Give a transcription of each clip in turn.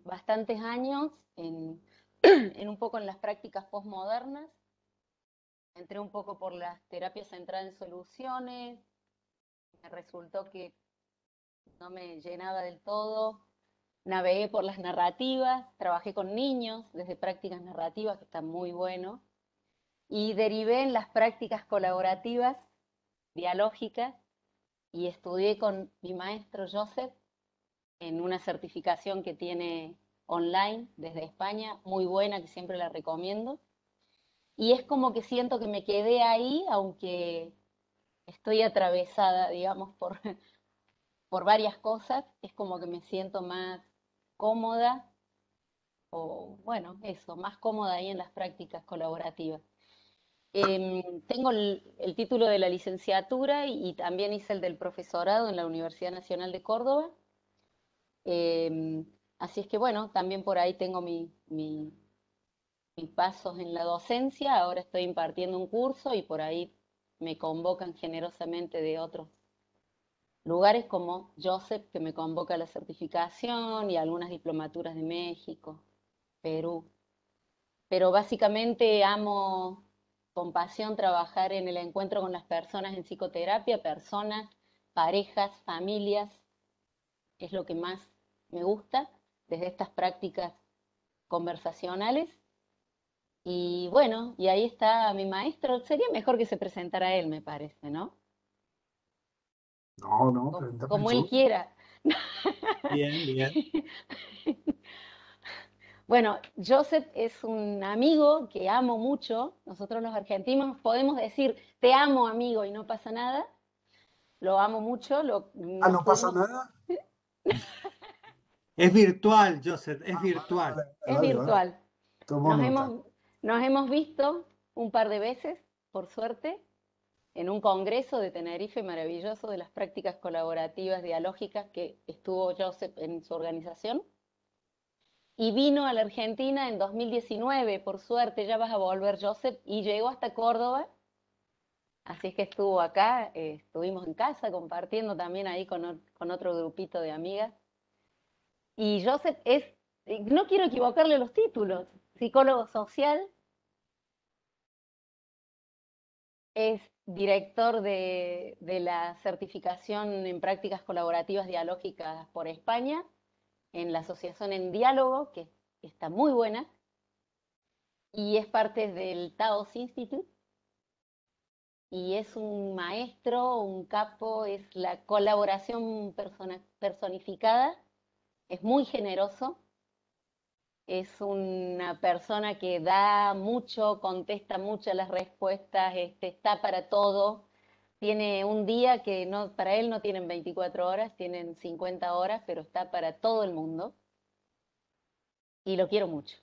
bastantes años en un poco en las prácticas postmodernas. Entré un poco por las terapias centradas en soluciones. Me resultó que no me llenaba del todo. Navegué por las narrativas, trabajé con niños desde prácticas narrativas, que está muy bueno. Y derivé en las prácticas colaborativas, dialógicas, y estudié con mi maestro Joseph en una certificación que tiene online desde España, muy buena, que siempre la recomiendo. Y es como que siento que me quedé ahí, aunque estoy atravesada, digamos, por varias cosas, es como que me siento más cómoda, o bueno, eso, más cómoda ahí en las prácticas colaborativas. Tengo el título de la licenciatura y también hice el del profesorado en la Universidad Nacional de Córdoba. Así es que bueno, también por ahí tengo mis pasos en la docencia. Ahora estoy impartiendo un curso y por ahí me convocan generosamente de otros lugares como Joseph, que me convoca a la certificación y algunas diplomaturas de México, Perú. Pero básicamente amo con pasión trabajar en el encuentro con las personas en psicoterapia, personas, parejas, familias, es lo que más me gusta desde estas prácticas conversacionales. Y bueno, y ahí está mi maestro. Sería mejor que se presentara él, me parece, ¿no? No, no, Como preséntame él tú. quiera. Bien, bien. Bueno, Joseph es un amigo que amo mucho. Nosotros los argentinos podemos decir, te amo amigo y no pasa nada. Lo amo mucho, Ah, nos no pasa pudimos, nada. Es virtual, Joseph, es Ah, vale, virtual. vale, es vale, vale. virtual. Tomo Nos nota. hemos, nos hemos visto un par de veces, por suerte, en un congreso de Tenerife maravilloso de las prácticas colaborativas dialógicas que estuvo Joseph en su organización. Y vino a la Argentina en 2019, por suerte, ya vas a volver Joseph, y llegó hasta Córdoba. Así es que estuvo acá, estuvimos en casa compartiendo también ahí con otro grupito de amigas. Y Joseph es, no quiero equivocarle los títulos, psicólogo social, es director de la certificación en prácticas colaborativas dialógicas por España, en la asociación En Diálogo, que está muy buena, y es parte del Taos Institute, y es un maestro, un capo, es la colaboración personificada, es muy generoso, es una persona que da mucho, contesta mucho las respuestas, está para todo. Tiene un día que no, para él no tienen 24 horas, tienen 50 horas, pero está para todo el mundo y lo quiero mucho.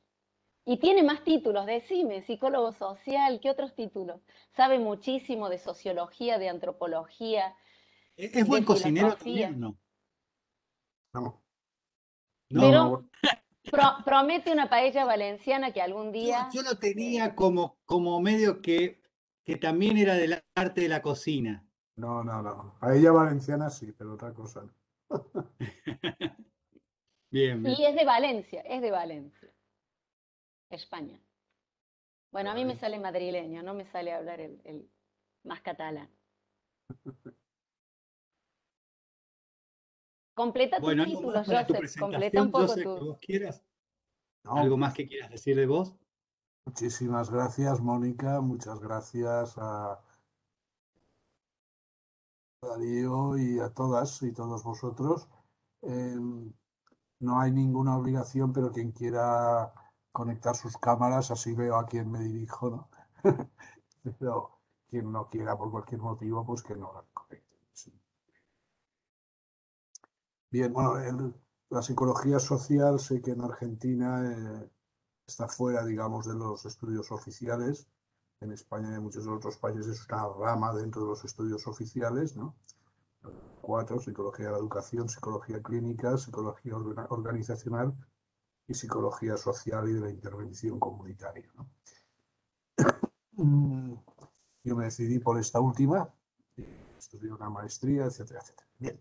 Y tiene más títulos, decime, psicólogo social, ¿qué otros títulos? Sabe muchísimo de sociología, de antropología, ¿Es de buen cocinero también filosofía, o no? No, no, ¿No? pero no. promete una paella valenciana que algún Yo, día yo lo eh, tenía como medio que también era del arte de la cocina. No, no, no. A ella valenciana sí, pero otra cosa no. Bien, bien. y es de Valencia, España. Bueno, a mí me Vale. sale madrileño, no me sale hablar el más catalán. Completa tus Bueno, ¿algo más títulos, para tu Joseph, completa un presentación, poco Joseph, que tu... vos quieras? No, ¿Algo más que quieras decir de vos? muchísimas gracias, Mónica. Muchas gracias a Darío y a todas y todos vosotros. Eh, no hay ninguna obligación, pero quien quiera conectar sus cámaras, así veo a quién me dirijo, ¿no? Pero quien no quiera por cualquier motivo, pues que no la conecte. Sí. Bien, bueno, la psicología social sé que en Argentina está fuera, digamos, de los estudios oficiales. En España y en muchos otros países es una rama dentro de los estudios oficiales, ¿no? Cuatro: psicología de la educación, psicología clínica, psicología organizacional y psicología social y de la intervención comunitaria, ¿no? Mm, Yo me decidí por esta última, estudié una maestría, etcétera, etcétera. Bien.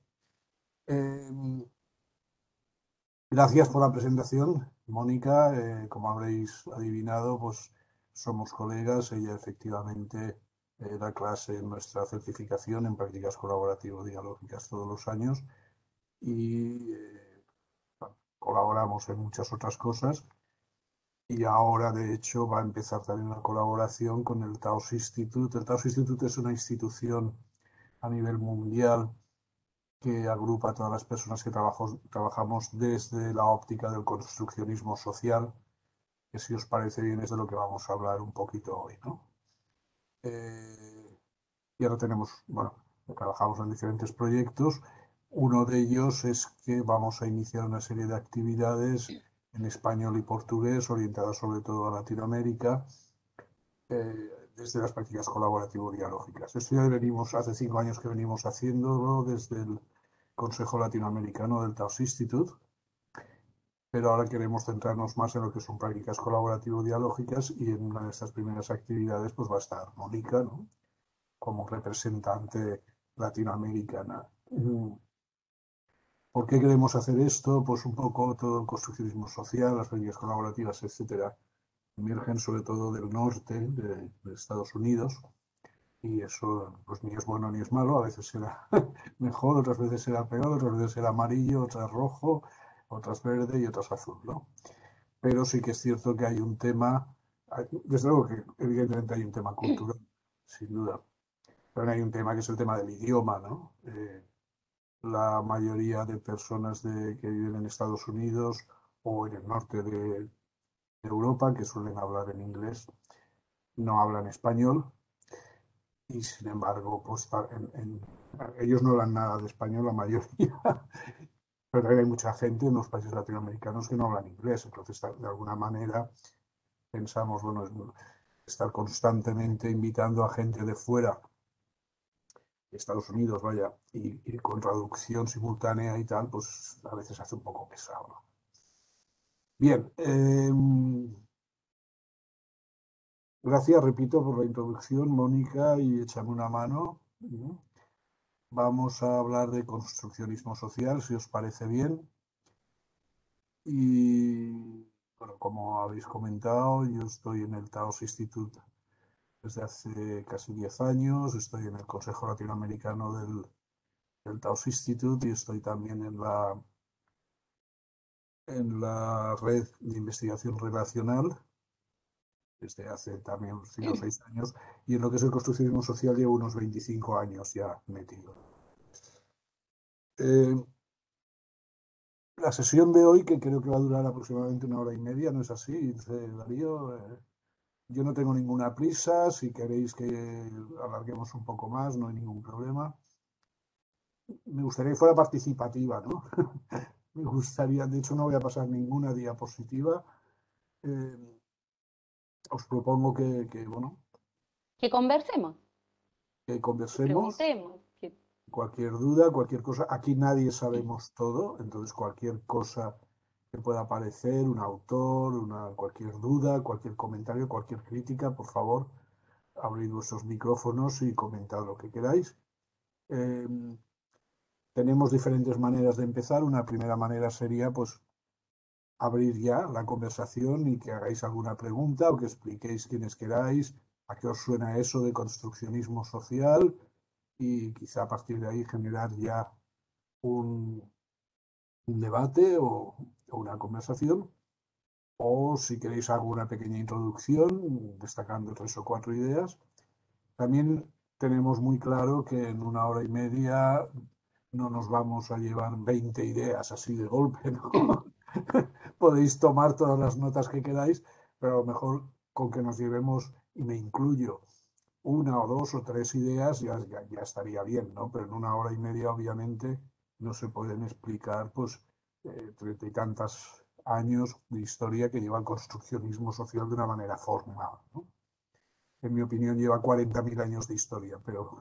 Gracias por la presentación, Mónica. Como habréis adivinado, pues somos colegas. Ella efectivamente da clase en nuestra certificación en prácticas colaborativo-dialógicas todos los años y colaboramos en muchas otras cosas. Y ahora, de hecho, va a empezar también una colaboración con el Taos Institute. El Taos Institute es una institución a nivel mundial que agrupa a todas las personas que trabajamos desde la óptica del construccionismo social, que si os parece bien es de lo que vamos a hablar un poquito hoy, ¿no? Y ahora tenemos, bueno, trabajamos en diferentes proyectos. Uno de ellos es que vamos a iniciar una serie de actividades en español y portugués, orientadas sobre todo a Latinoamérica, desde las prácticas colaborativo-dialógicas. Esto ya venimos, hace 5 años que venimos haciéndolo desde el Consejo Latinoamericano del Taos Institute, pero ahora queremos centrarnos más en lo que son prácticas colaborativo-dialógicas y en una de estas primeras actividades pues va a estar Mónica, ¿no? Como representante latinoamericana. ¿Por qué queremos hacer esto? Pues un poco todo el construccionismo social, las prácticas colaborativas, etcétera, emergen sobre todo del norte de Estados Unidos. Y eso, pues ni es bueno ni es malo, a veces será mejor, otras veces será peor, otras veces será amarillo, otras rojo, otras verde y otras azul, ¿no? Pero sí que es cierto que hay un tema, desde luego que evidentemente hay un tema cultural, sin duda, pero hay un tema que es el tema del idioma, ¿no? La mayoría de personas que viven en Estados Unidos o en el norte de Europa, que suelen hablar en inglés, no hablan español. Y sin embargo, pues ellos no hablan nada de español, la mayoría, pero también hay mucha gente en los países latinoamericanos que no hablan inglés. Entonces, de alguna manera, pensamos, bueno, estar constantemente invitando a gente de fuera, de Estados Unidos, vaya, y con traducción simultánea y tal, pues a veces hace un poco pesado, ¿no? Bien, gracias, repito, por la introducción, Mónica, y échame una mano. Vamos a hablar de construccionismo social, si os parece bien. Y bueno, como habéis comentado, yo estoy en el Taos Institute desde hace casi 10 años, estoy en el Consejo Latinoamericano del Taos Institute y estoy también en la red de investigación relacional desde hace también 5 o 6 años, y en lo que es el construccionismo social llevo unos 25 años ya metido. La sesión de hoy, que creo que va a durar aproximadamente 1 hora y media, ¿no es así, Darío? Yo no tengo ninguna prisa, si queréis que alarguemos un poco más, no hay ningún problema. Me gustaría que fuera participativa, ¿no? Me gustaría, de hecho no voy a pasar ninguna diapositiva. Os propongo bueno, Que conversemos, que que conversemos. preguntemos, que Cualquier duda, cualquier cosa. Aquí nadie sabemos todo, entonces cualquier cosa que pueda aparecer, un autor, cualquier duda, cualquier comentario, cualquier crítica, por favor, abrid vuestros micrófonos y comentad lo que queráis. Tenemos diferentes maneras de empezar. Una primera manera sería, pues, abrir ya la conversación y que hagáis alguna pregunta o que expliquéis quiénes queráis, a qué os suena eso de construccionismo social y quizá a partir de ahí generar ya un debate o una conversación. O si queréis alguna pequeña introducción, destacando 3 o 4 ideas. También tenemos muy claro que en 1 hora y media no nos vamos a llevar 20 ideas así de golpe, ¿no? Podéis tomar todas las notas que queráis, pero a lo mejor con que nos llevemos, y me incluyo, 1 o 2 o 3 ideas ya estaría bien, ¿no? Pero en 1 hora y media, obviamente, no se pueden explicar, pues, 30 y tantos años de historia que lleva el construccionismo social de una manera formal, ¿no? En mi opinión, lleva 40.000 años de historia, pero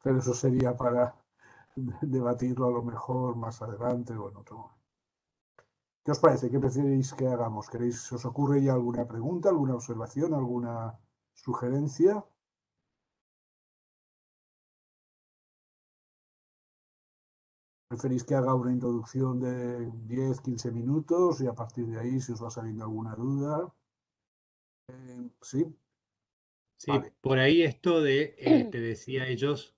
eso sería para debatirlo a lo mejor más adelante o en otro momento. ¿Qué os parece? ¿Qué preferís que hagamos? ¿Os ocurre ya alguna pregunta, alguna observación, alguna sugerencia? ¿Preferís que haga una introducción de 10, 15 minutos y a partir de ahí, si os va saliendo alguna duda? Sí, Sí, vale. por ahí esto de, te decía ellos,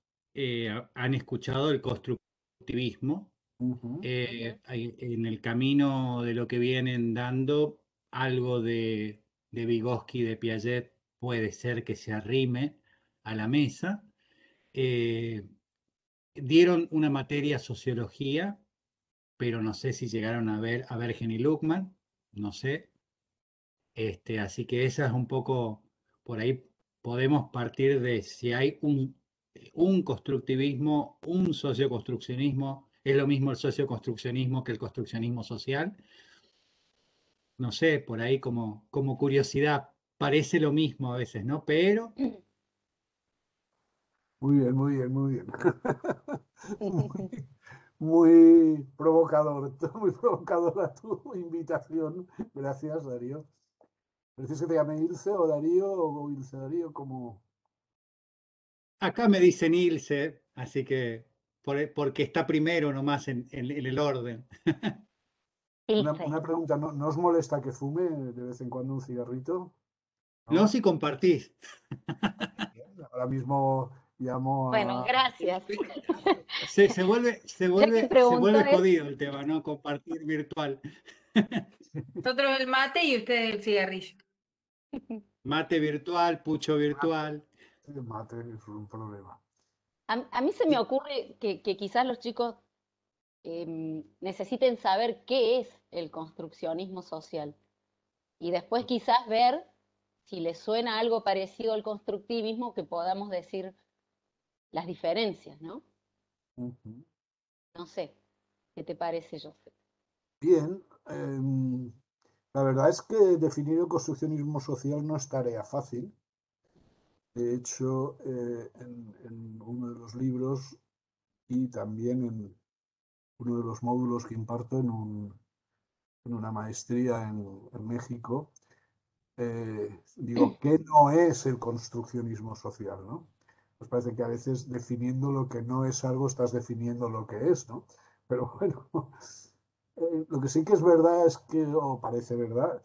han escuchado el constructivismo. Ujú. En el camino de lo que vienen dando, algo de Vygotsky, de Piaget, puede ser que se arrime a la mesa. Eh, Dieron una materia sociología, pero no sé si llegaron a ver Jenny Luckman, no sé. Así que esa es un poco, por ahí podemos partir de si hay un constructivismo, un socioconstruccionismo, es lo mismo el socioconstruccionismo que el construccionismo social. No sé, por ahí como curiosidad, parece lo mismo a veces, ¿no? Pero Muy bien, muy bien, muy bien. Muy, muy provocador, muy provocadora tu invitación. Gracias, Darío. ¿Prefieres que te llame Ilse o Darío o Ilse Darío? Como acá me dicen Ilse, así que porque está primero nomás en el orden. Ilse. una pregunta, ¿no os molesta que fume de vez en cuando un cigarrito? No ¿No? si compartís. Ahora mismo llamo Bueno, a... gracias. Se Ya que vuelve preguntó él, jodido el tema, ¿no? Compartir virtual. Nosotros el mate y ustedes el cigarrillo. Mate virtual, pucho virtual. El mate es un problema. a mí se me ocurre que quizás los chicos necesiten saber qué es el construccionismo social y después quizás ver si les suena algo parecido al constructivismo que podamos decir las diferencias, ¿no? Ujú. No sé, ¿qué te parece, José? Bien, la verdad es que definir el construccionismo social no es tarea fácil. De hecho, en uno de los libros y también en uno de los módulos que imparto en una maestría en México, digo, ¿qué no es el construccionismo social, ¿no? Pues parece que a veces definiendo lo que no es algo estás definiendo lo que es, ¿no? Pero bueno, lo que sí que es verdad es que, o parece verdad,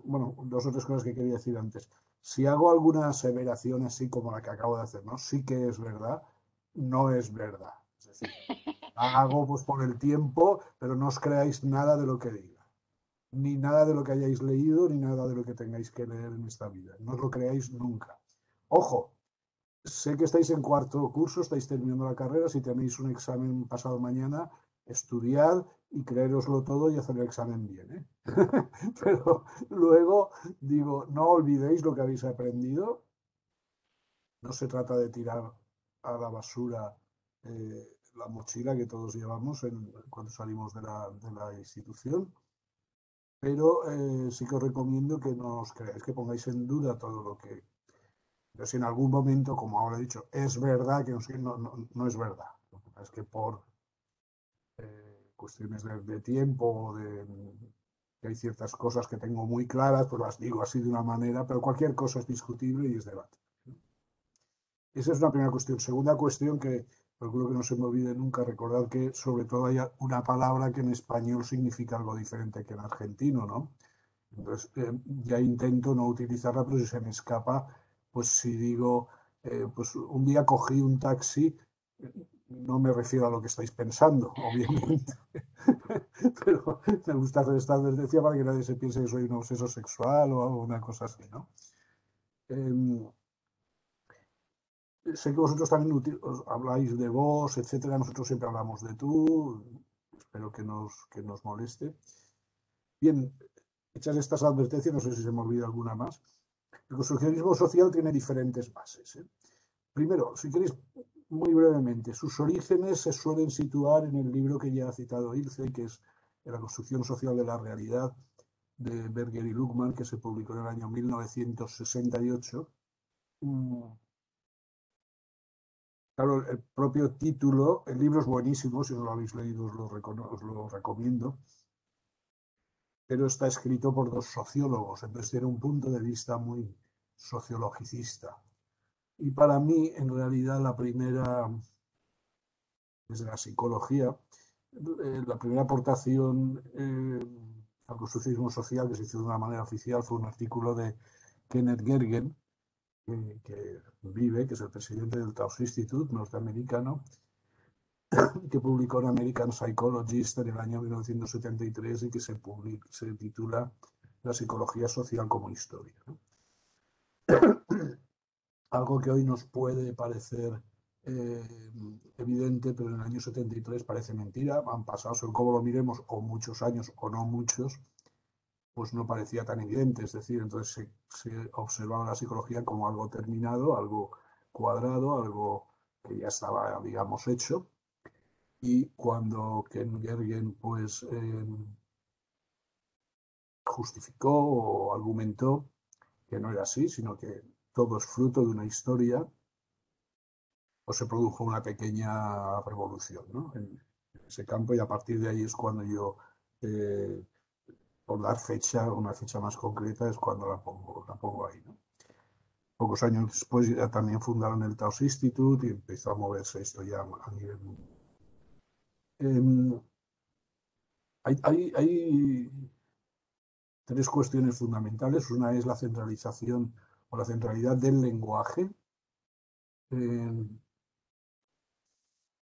bueno, dos o tres cosas que quería decir antes. Si hago alguna aseveración así como la que acabo de hacer, ¿no? Sí que es verdad, no es verdad. Es decir, la hago pues por el tiempo, pero no os creáis nada de lo que diga. Ni nada de lo que hayáis leído, ni nada de lo que tengáis que leer en esta vida. No os lo creáis nunca. Ojo, sé que estáis en cuarto curso, estáis terminando la carrera, si tenéis un examen pasado mañana, estudiad y creéroslo todo y hacer el examen bien, ¿eh? Pero luego digo, no olvidéis lo que habéis aprendido, no se trata de tirar a la basura la mochila que todos llevamos cuando salimos de la institución, pero sí que os recomiendo que no os creáis, que pongáis en duda todo lo que... Pero si en algún momento, como ahora he dicho, es verdad que no es verdad. Es que por cuestiones de tiempo o que hay ciertas cosas que tengo muy claras, pues las digo así de una manera, pero cualquier cosa es discutible y es debate. Esa es una primera cuestión. Segunda cuestión que procuro que no se me olvide nunca, recordar que sobre todo hay una palabra que en español significa algo diferente que en argentino, ¿no? Entonces, ya intento no utilizarla, pero si se me escapa, pues si digo, pues un día cogí un taxi, no me refiero a lo que estáis pensando, obviamente, pero me gusta hacer esta advertencia para que nadie se piense que soy un obseso sexual o una cosa así, ¿no? Eh, Sé que vosotros también os habláis de vos, etcétera. Nosotros siempre hablamos de tú. Espero que nos moleste. Bien, hechas estas advertencias, no sé si se me olvida alguna más. El construccionismo social tiene diferentes bases, ¿eh? Primero, si queréis, muy brevemente, sus orígenes se suelen situar en el libro que ya ha citado Ilse, que es La construcción social de la realidad, de Berger y Luckmann, que se publicó en el año 1968. Claro, el propio título, el libro es buenísimo, si no lo habéis leído os lo recomiendo, pero está escrito por dos sociólogos, entonces tiene un punto de vista muy sociologicista. Y para mí, en realidad, desde la psicología. La primera aportación al constructivismo social que se hizo de una manera oficial fue un artículo de Kenneth Gergen, que vive, que es el presidente del Taos Institute norteamericano, que publicó en American Psychologist en el año 1973 y que se titula La psicología social como historia, ¿no? Algo que hoy nos puede parecer evidente, pero en el año 73 parece mentira. Han pasado, según cómo lo miremos, o muchos años o no muchos, pues no parecía tan evidente. Es decir, entonces se observaba la psicología como algo terminado, algo cuadrado, algo que ya estaba, digamos, hecho. Y cuando Ken Gergen pues justificó o argumentó que no era así, sino que todo es fruto de una historia, pues se produjo una pequeña revolución, ¿no?, en ese campo, y a partir de ahí es cuando yo, por dar fecha, una fecha más concreta, es cuando la pongo ahí, ¿no? Pocos años después ya también fundaron el Taos Institute y empezó a moverse esto ya a nivel mundial. Hay tres cuestiones fundamentales. Una es la centralización o la centralidad del lenguaje.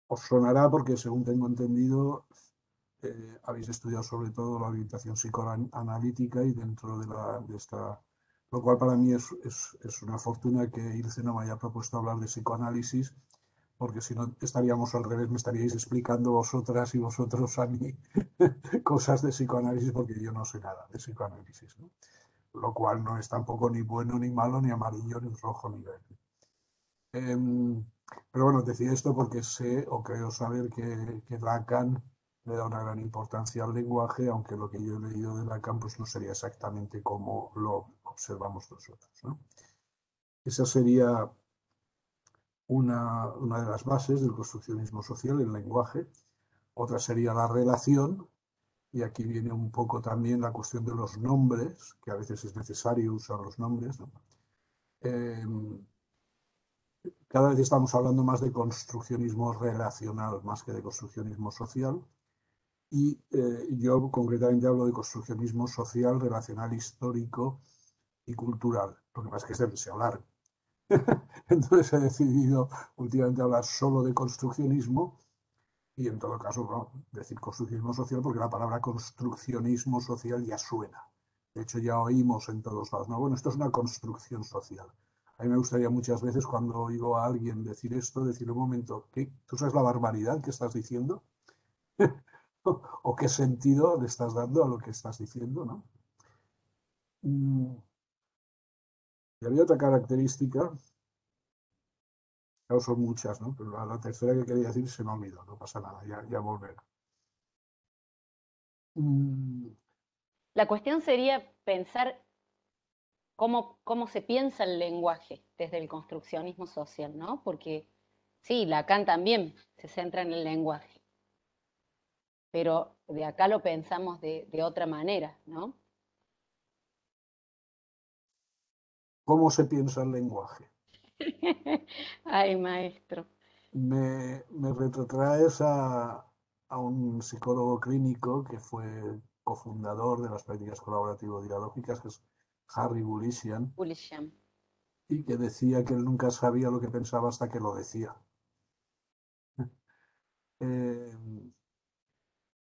Os sonará porque, según tengo entendido, habéis estudiado sobre todo la orientación psicoanalítica y dentro de esta, lo cual para mí es una fortuna que Ilse no me haya propuesto hablar de psicoanálisis, porque si no estaríamos al revés, me estaríais explicando vosotras y vosotros a mí cosas de psicoanálisis, porque yo no sé nada de psicoanálisis, ¿no? Lo cual no es tampoco ni bueno ni malo, ni amarillo, ni rojo, ni verde. Pero bueno, decía esto porque sé o creo saber que Lacan le da una gran importancia al lenguaje, aunque lo que yo he leído de Lacan pues no sería exactamente como lo observamos nosotros, ¿no? Esa sería una de las bases del construccionismo social, el lenguaje. Otra sería la relación, y aquí viene un poco también la cuestión de los nombres, que a veces es necesario usar los nombres, ¿no? Cada vez estamos hablando más de construccionismo relacional más que de construccionismo social, y yo concretamente hablo de construccionismo social, relacional, histórico y cultural. Lo que pasa es que es demasiado largo. Entonces he decidido últimamente hablar solo de construccionismo y, en todo caso, bueno, decir construccionismo social porque la palabra construccionismo social ya suena. De hecho, ya oímos en todos lados, no, bueno, esto es una construcción social. A mí me gustaría muchas veces, cuando oigo a alguien decir esto, decir un momento, ¿qué? ¿Tú sabes la barbaridad que estás diciendo? ¿O qué sentido le estás dando a lo que estás diciendo, ¿no? Y había otra característica, claro, son muchas, ¿no? Pero la tercera que quería decir se me olvidó, no pasa nada, ya volverá. La cuestión sería pensar cómo se piensa el lenguaje desde el construccionismo social, ¿no? Porque sí, Lacan también se centra en el lenguaje, pero de acá lo pensamos de otra manera, ¿no? ¿Cómo se piensa el lenguaje? Ay, maestro. Me retrotraes a un psicólogo clínico que fue cofundador de las prácticas colaborativo-dialógicas, que es Harry Bulisian, Bulisham. y que decía que él nunca sabía lo que pensaba hasta que lo decía.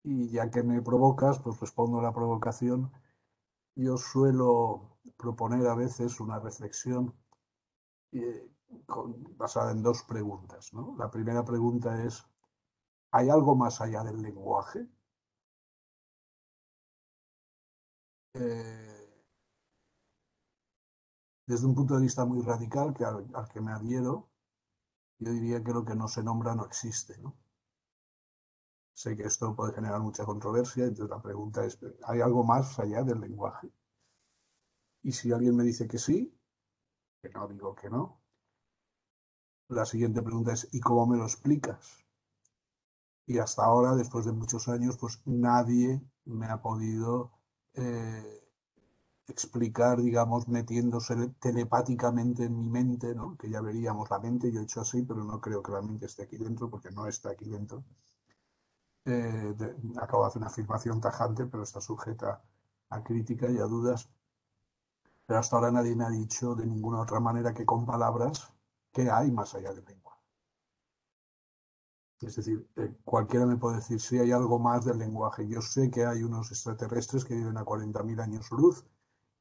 Y ya que me provocas, pues respondo a la provocación. Yo suelo proponer a veces una reflexión basada en dos preguntas, ¿no? La primera pregunta es, ¿hay algo más allá del lenguaje? Desde un punto de vista muy radical, al que me adhiero, yo diría que lo que no se nombra no existe, ¿no? Sé que esto puede generar mucha controversia, entonces la pregunta es, ¿hay algo más allá del lenguaje? Y si alguien me dice que sí, que no digo que no, la siguiente pregunta es, ¿y cómo me lo explicas? Y hasta ahora, después de muchos años, pues nadie me ha podido explicar, digamos, metiéndose telepáticamente en mi mente, ¿no? Que ya veríamos la mente, yo he hecho así, pero no creo que la mente esté aquí dentro, porque no está aquí dentro. Acabo de hacer una afirmación tajante, pero está sujeta a crítica y a dudas. Pero hasta ahora nadie me ha dicho de ninguna otra manera que con palabras qué hay más allá del lenguaje. Es decir, cualquiera me puede decir si hay algo más del lenguaje. Yo sé que hay unos extraterrestres que viven a 40.000 años luz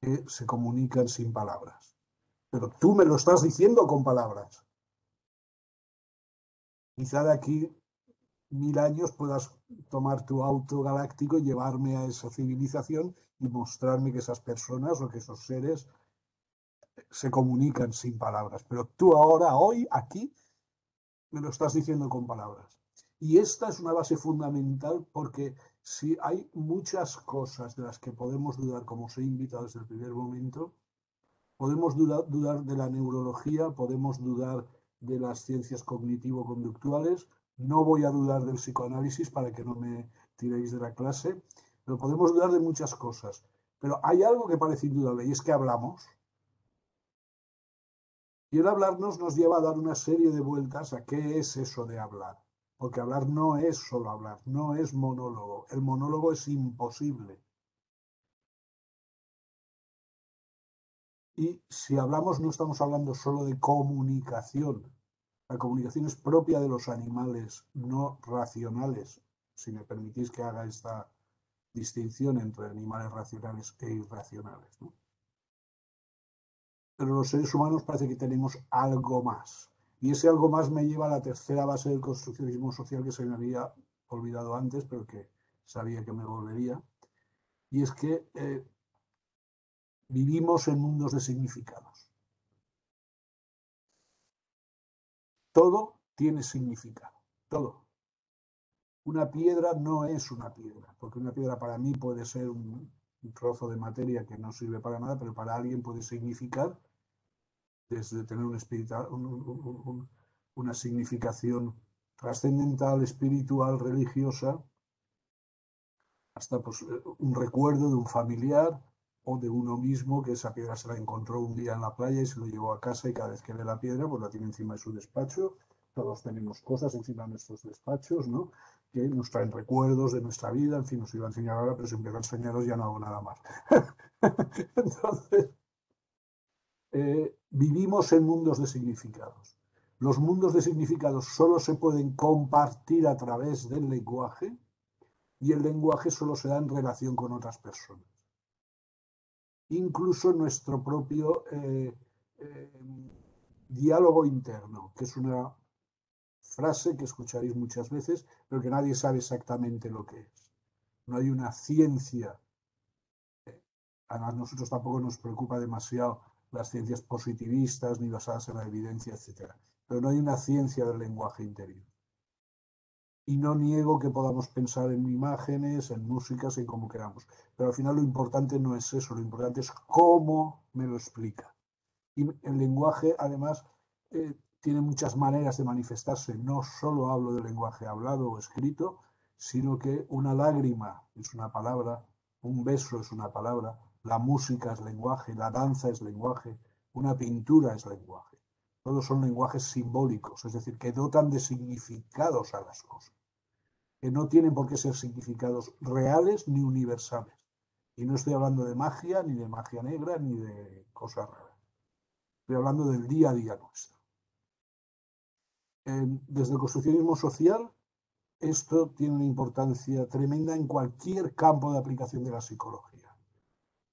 que se comunican sin palabras. Pero tú me lo estás diciendo con palabras. Quizá de aquí 1000 años puedas tomar tu auto galáctico y llevarme a esa civilización y mostrarme que esas personas o que esos seres se comunican sin palabras. Pero tú ahora, hoy, aquí, me lo estás diciendo con palabras. Y esta es una base fundamental porque si hay muchas cosas de las que podemos dudar, como os he invitado desde el primer momento, podemos dudar de la neurología, podemos dudar de las ciencias cognitivo-conductuales, no voy a dudar del psicoanálisis para que no me tiréis de la clase, pero podemos dudar de muchas cosas. Pero hay algo que parece indudable y es que hablamos. Y el hablarnos nos lleva a dar una serie de vueltas a qué es eso de hablar. Porque hablar no es solo hablar, no es monólogo. El monólogo es imposible. Y si hablamos no estamos hablando solo de comunicación. La comunicación es propia de los animales no racionales, si me permitís que haga esta distinción entre animales racionales e irracionales, ¿no? Pero los seres humanos parece que tenemos algo más. Y ese algo más me lleva a la tercera base del construccionismo social que se me había olvidado antes, pero que sabía que me volvería. Y es que vivimos en mundos de significados. Todo tiene significado. Todo. Una piedra no es una piedra, porque una piedra para mí puede ser un trozo de materia que no sirve para nada, pero para alguien puede significar, desde tener una significación trascendental, espiritual, religiosa, hasta pues, un recuerdo de un familiar o de uno mismo que esa piedra se la encontró un día en la playa y se lo llevó a casa y cada vez que ve la piedra pues la tiene encima de su despacho. Todos tenemos cosas encima de nuestros despachos, ¿no? Que nos traen recuerdos de nuestra vida. En fin, os iba a enseñar ahora, pero si empiezo a enseñaros ya no hago nada más. Entonces, vivimos en mundos de significados. Los mundos de significados solo se pueden compartir a través del lenguaje y el lenguaje solo se da en relación con otras personas. Incluso nuestro propio diálogo interno, que es una frase que escucharéis muchas veces, pero que nadie sabe exactamente lo que es. No hay una ciencia. A nosotros tampoco nos preocupa demasiado las ciencias positivistas ni basadas en la evidencia, etc. Pero no hay una ciencia del lenguaje interior. Y no niego que podamos pensar en imágenes, en músicas, en como queramos. Pero al final lo importante no es eso, lo importante es cómo me lo explica. Y el lenguaje, además, tiene muchas maneras de manifestarse. No solo hablo del lenguaje hablado o escrito, sino que una lágrima es una palabra, un beso es una palabra, la música es lenguaje, la danza es lenguaje, una pintura es lenguaje. Todos son lenguajes simbólicos, es decir, que dotan de significados a las cosas, que no tienen por qué ser significados reales ni universales. Y no estoy hablando de magia, ni de magia negra, ni de cosas raras. Estoy hablando del día a día nuestro. Desde el construccionismo social, esto tiene una importancia tremenda en cualquier campo de aplicación de la psicología.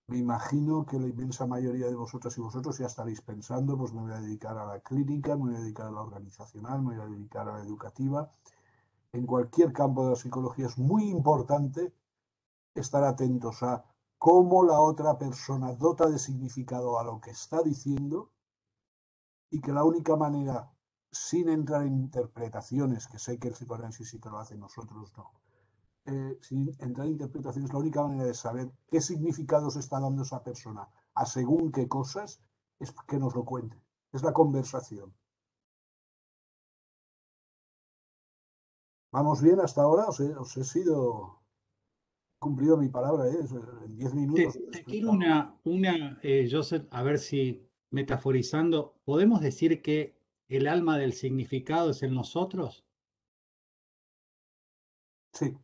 Me imagino que la inmensa mayoría de vosotras y vosotros ya estaréis pensando, pues me voy a dedicar a la clínica, me voy a dedicar a la organizacional, me voy a dedicar a la educativa. En cualquier campo de la psicología es muy importante estar atentos a cómo la otra persona dota de significado a lo que está diciendo y que la única manera, sin entrar en interpretaciones, que sé que el psicoanálisis sí que lo hace, nosotros no, sin entrar en interpretaciones, la única manera de saber qué significados está dando esa persona a según qué cosas es que nos lo cuente. Es la conversación. ¿Vamos bien hasta ahora? Os he sido cumplido mi palabra, ¿eh? En 10 minutos he Te quiero explicado. Joseph, a ver si metaforizando, ¿podemos decir que el alma del significado es en nosotros? Sí,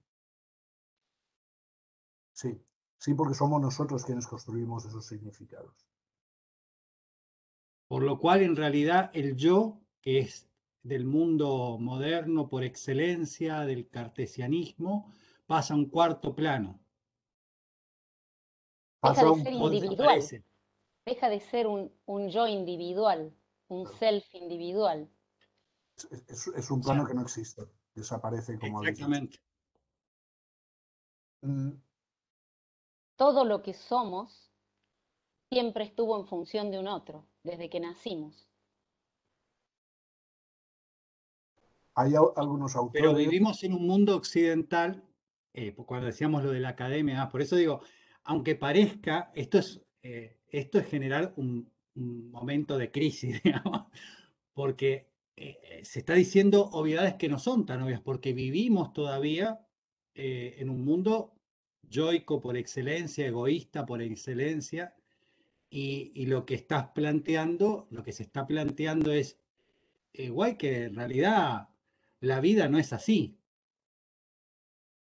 sí, sí, porque somos nosotros quienes construimos esos significados. Por lo cual, en realidad, el yo, que es del mundo moderno por excelencia, del cartesianismo, pasa a un cuarto plano Deja Pasa de un ser o cuarto. individual, desaparece. deja de ser un yo individual, un self individual. Es un plano que no existe, desaparece, como habéis dicho. Exactamente. Mm, Todo lo que somos siempre estuvo en función de un otro, desde que nacimos. Hay algunos Pero autores. vivimos en un mundo occidental, cuando decíamos lo de la academia, por eso digo, aunque parezca, esto es generar un momento de crisis, digamos, porque se está diciendo obviedades que no son tan obvias, porque vivimos todavía en un mundo yoico por excelencia, egoísta por excelencia, y lo que estás planteando, lo que se está planteando es, guay, que en realidad la vida no es así.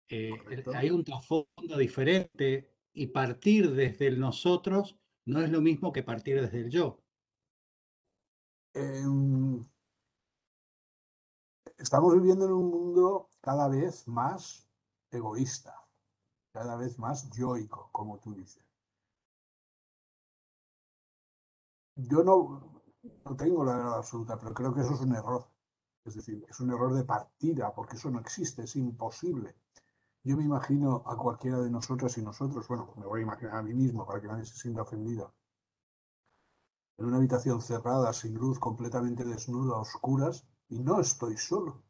Correcto. Hay un trasfondo diferente y partir desde el nosotros no es lo mismo que partir desde el yo. Em, Estamos viviendo en un mundo cada vez más egoísta, cada vez más yoico, como tú dices. Yo no tengo la verdad absoluta, pero creo que eso es un error. Es decir, es un error de partida, porque eso no existe, es imposible. Yo me imagino a cualquiera de nosotras y nosotros, bueno, me voy a imaginar a mí mismo para que nadie se sienta ofendido, en una habitación cerrada, sin luz, completamente desnudo, a oscuras, y no estoy solo.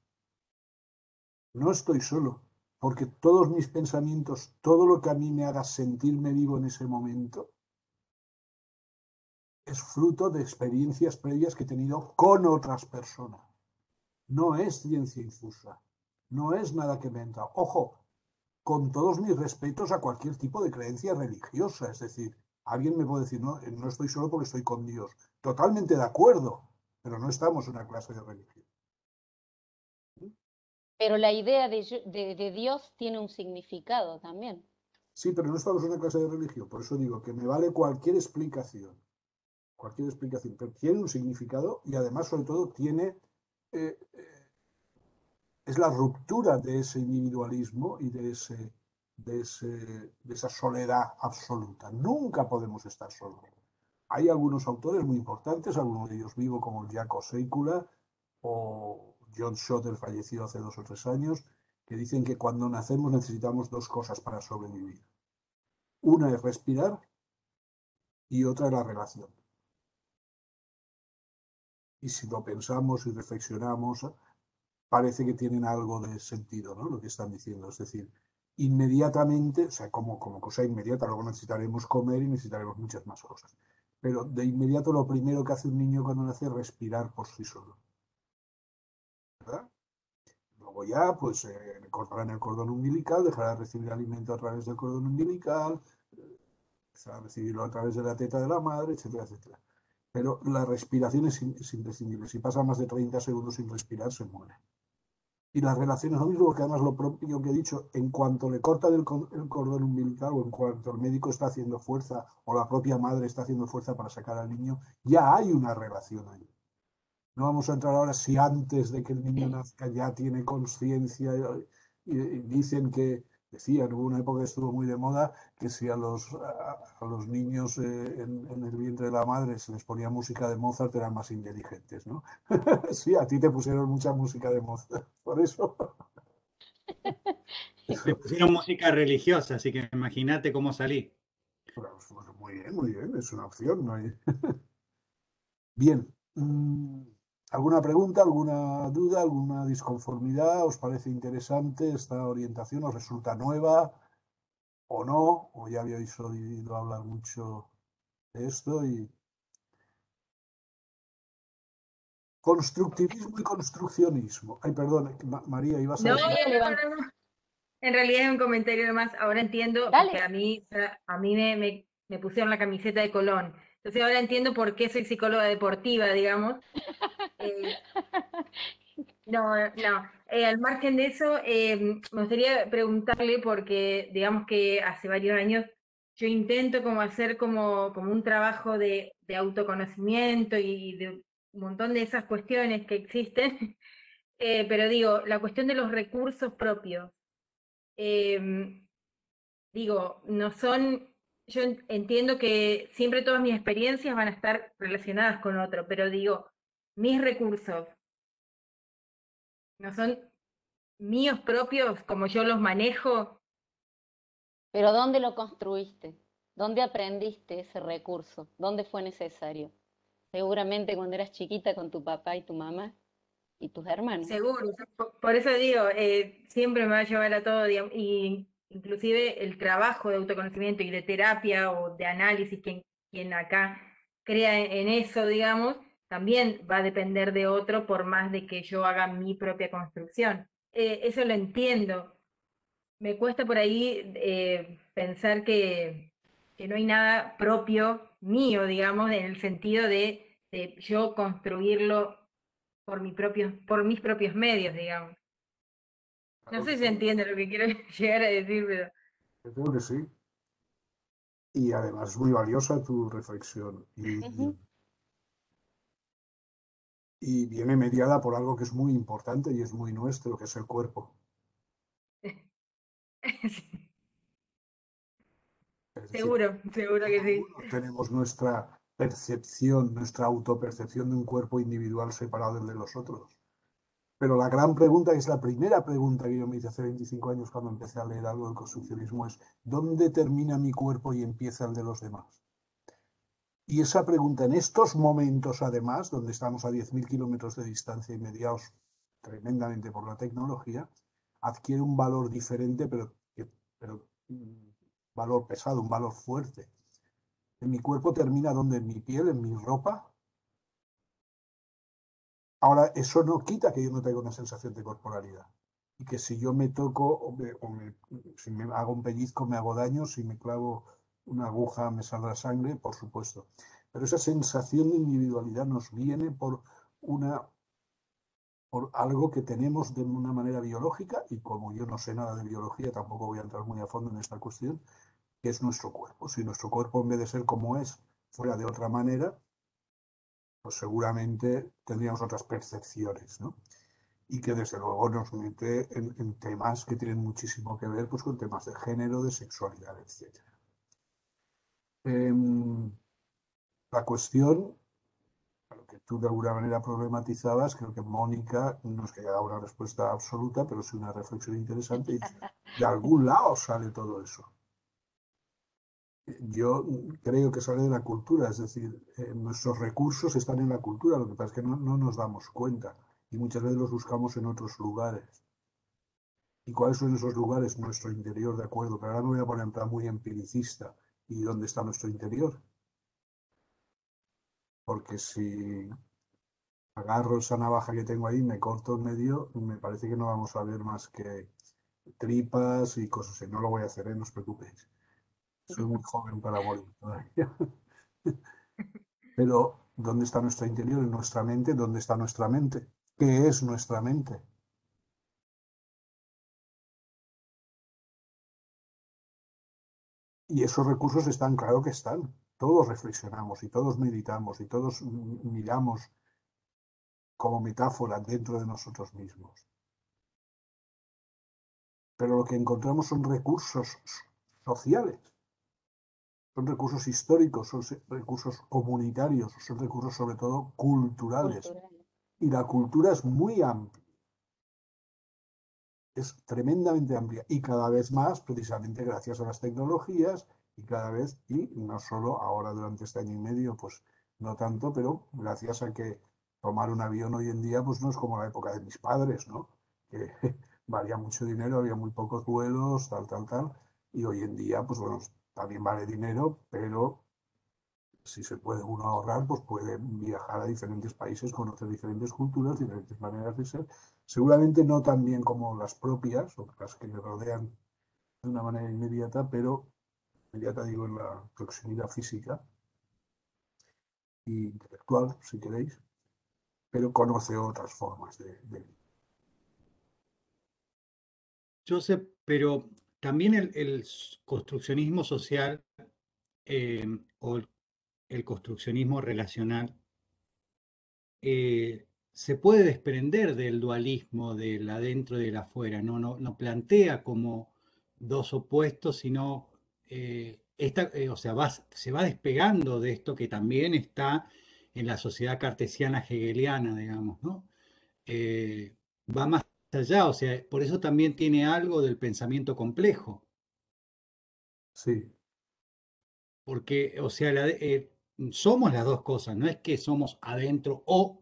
No estoy solo, porque todos mis pensamientos, todo lo que a mí me haga sentirme vivo en ese momento, es fruto de experiencias previas que he tenido con otras personas. No es ciencia infusa, no es nada que me entra. Ojo, con todos mis respetos a cualquier tipo de creencia religiosa, es decir, alguien me puede decir, no, no estoy solo porque estoy con Dios. Totalmente de acuerdo, pero no estamos en una clase de religión. Pero la idea de Dios tiene un significado también. Sí, pero no estamos en una clase de religión, por eso digo que me vale cualquier explicación, pero tiene un significado y además, sobre todo, eh, es la ruptura de ese individualismo y de esa soledad absoluta. Nunca podemos estar solos. Hay algunos autores muy importantes, algunos de ellos vivos, como Jaco Seikula o John Schotter, fallecido hace 2 o 3 años, que dicen que cuando nacemos necesitamos dos cosas para sobrevivir. Una es respirar y otra es la relación. Y si lo pensamos y reflexionamos, parece que tienen algo de sentido, ¿no? Lo que están diciendo. Es decir, inmediatamente, o sea, como cosa inmediata, luego necesitaremos comer y necesitaremos muchas más cosas. Pero de inmediato lo primero que hace un niño cuando nace es respirar por sí solo, ¿verdad? Luego ya, pues, le cortarán el cordón umbilical, dejará de recibir alimento a través del cordón umbilical, empezará a recibirlo a través de la teta de la madre, etcétera, etcétera. Pero la respiración es imprescindible. Si pasa más de 30 segundos sin respirar, se muere. Y las relaciones lo mismo, porque además lo propio que he dicho, en cuanto le cortan el cordón umbilical o en cuanto el médico está haciendo fuerza o la propia madre está haciendo fuerza para sacar al niño, ya hay una relación ahí. No vamos a entrar ahora si antes de que el niño nazca ya tiene conciencia y dicen que, decían, hubo una época que estuvo muy de moda, que si a los niños en el vientre de la madre se les ponía música de Mozart eran más inteligentes, ¿no? Sí, a ti te pusieron mucha música de Mozart, por eso. Me pusieron música religiosa, así que imagínate cómo salí. Bueno, muy bien, es una opción. No hay... Bien. ¿Alguna pregunta, alguna duda, alguna disconformidad? ¿Os parece interesante esta orientación? ¿Os resulta nueva o no? ¿O ya habéis oído hablar mucho de esto? Y constructivismo y construccionismo. Ay, perdón, María, ibas a No, decir. María no, levantó, no, no. En realidad es un comentario nomás. Ahora entiendo, Dale. porque a mí me pusieron la camiseta de Colón. Entonces ahora entiendo por qué soy psicóloga deportiva, digamos. Eh, no, no. Al margen de eso, me gustaría preguntarle, porque digamos que hace varios años yo intento como hacer como un trabajo de autoconocimiento y de un montón de esas cuestiones que existen. Pero digo, la cuestión de los recursos propios. eh, Digo, no son, yo entiendo que siempre todas mis experiencias van a estar relacionadas con otro, pero digo, mis recursos no son míos propios como yo los manejo. Pero ¿dónde lo construiste? ¿Dónde aprendiste ese recurso? ¿Dónde fue necesario? Seguramente cuando eras chiquita con tu papá y tu mamá y tus hermanos. Seguro, por eso digo, siempre me va a llevar a todo, digamos, y inclusive el trabajo de autoconocimiento y de terapia o de análisis, quien acá crea en eso, digamos, también va a depender de otro por más de que yo haga mi propia construcción. Eso lo entiendo. Me cuesta por ahí pensar que no hay nada propio mío, digamos, en el sentido de yo construirlo por mis propios medios, digamos. No Claro sé que si se sí, entiende lo que quiero llegar a decir, pero yo creo que sí. Y además es muy valiosa tu reflexión Ujú. y viene mediada por algo que es muy importante y es muy nuestro, que es el cuerpo. sí, Es decir, seguro que cada sí. uno tenemos nuestra percepción, nuestra autopercepción de un cuerpo individual separado del de los otros. Pero la gran pregunta, que es la primera pregunta que yo me hice hace 25 años cuando empecé a leer algo del construccionismo, es ¿dónde termina mi cuerpo y empieza el de los demás? Y esa pregunta en estos momentos, además, donde estamos a 10.000 kilómetros de distancia y mediados tremendamente por la tecnología, adquiere un valor diferente, pero un valor pesado, un valor fuerte. En mi cuerpo termina donde, en mi piel, en mi ropa. Ahora, eso no quita que yo no tenga una sensación de corporalidad. Y que si yo me toco, si me hago un pellizco, me hago daño, si me clavo una aguja, me saldrá sangre, por supuesto. Pero esa sensación de individualidad nos viene por algo que tenemos de una manera biológica, y como yo no sé nada de biología, tampoco voy a entrar muy a fondo en esta cuestión, que es nuestro cuerpo. Si nuestro cuerpo, en vez de ser como es, fuera de otra manera, pues seguramente tendríamos otras percepciones, ¿no? Y que desde luego nos mete en temas que tienen muchísimo que ver pues, con temas de género, de sexualidad, etc. La cuestión, a lo que tú de alguna manera problematizabas, creo que Mónica no es que haya dado una respuesta absoluta, pero sí una reflexión interesante, y de algún lado sale todo eso. Yo creo que sale de la cultura, es decir, nuestros recursos están en la cultura, lo que pasa es que no nos damos cuenta y muchas veces los buscamos en otros lugares. ¿Y cuáles son esos lugares? Nuestro interior, de acuerdo, pero ahora me voy a poner en plan muy empiricista. ¿Y dónde está nuestro interior? Porque si agarro esa navaja que tengo ahí, me corto en medio, me parece que no vamos a ver más que tripas y cosas así. No lo voy a hacer, no os preocupéis. Soy muy joven para morir todavía. Pero, ¿dónde está nuestro interior? En nuestra mente. ¿Dónde está nuestra mente? ¿Qué es nuestra mente? Y esos recursos están, claro que están. Todos reflexionamos y todos meditamos y todos miramos como metáfora dentro de nosotros mismos. Pero lo que encontramos son recursos sociales, son recursos históricos, son recursos comunitarios, son recursos sobre todo culturales. Cultural. Y la cultura es muy amplia, es tremendamente amplia y cada vez más, precisamente gracias a las tecnologías y cada vez, y no solo ahora durante este año y medio, pues no tanto, pero gracias a que tomar un avión hoy en día, pues no es como la época de mis padres, ¿no? Que valía mucho dinero, había muy pocos vuelos, tal, y hoy en día, pues bueno, también vale dinero, pero si se puede uno ahorrar, pues puede viajar a diferentes países, conocer diferentes culturas, diferentes maneras de ser. Seguramente no tan bien como las propias o las que le rodean de una manera inmediata, pero inmediata digo en la proximidad física e intelectual, si queréis, pero conoce otras formas de... Joseph, pero también el construccionismo social o el construccionismo relacional se puede desprender del dualismo del adentro y del afuera, no plantea como dos opuestos, sino o sea, se va despegando de esto que también está en la sociedad cartesiana hegeliana, digamos, ¿no? Eh, Va más allá, o sea, por eso también tiene algo del pensamiento complejo, Sí, porque, o sea, somos las dos cosas, no es que somos adentro o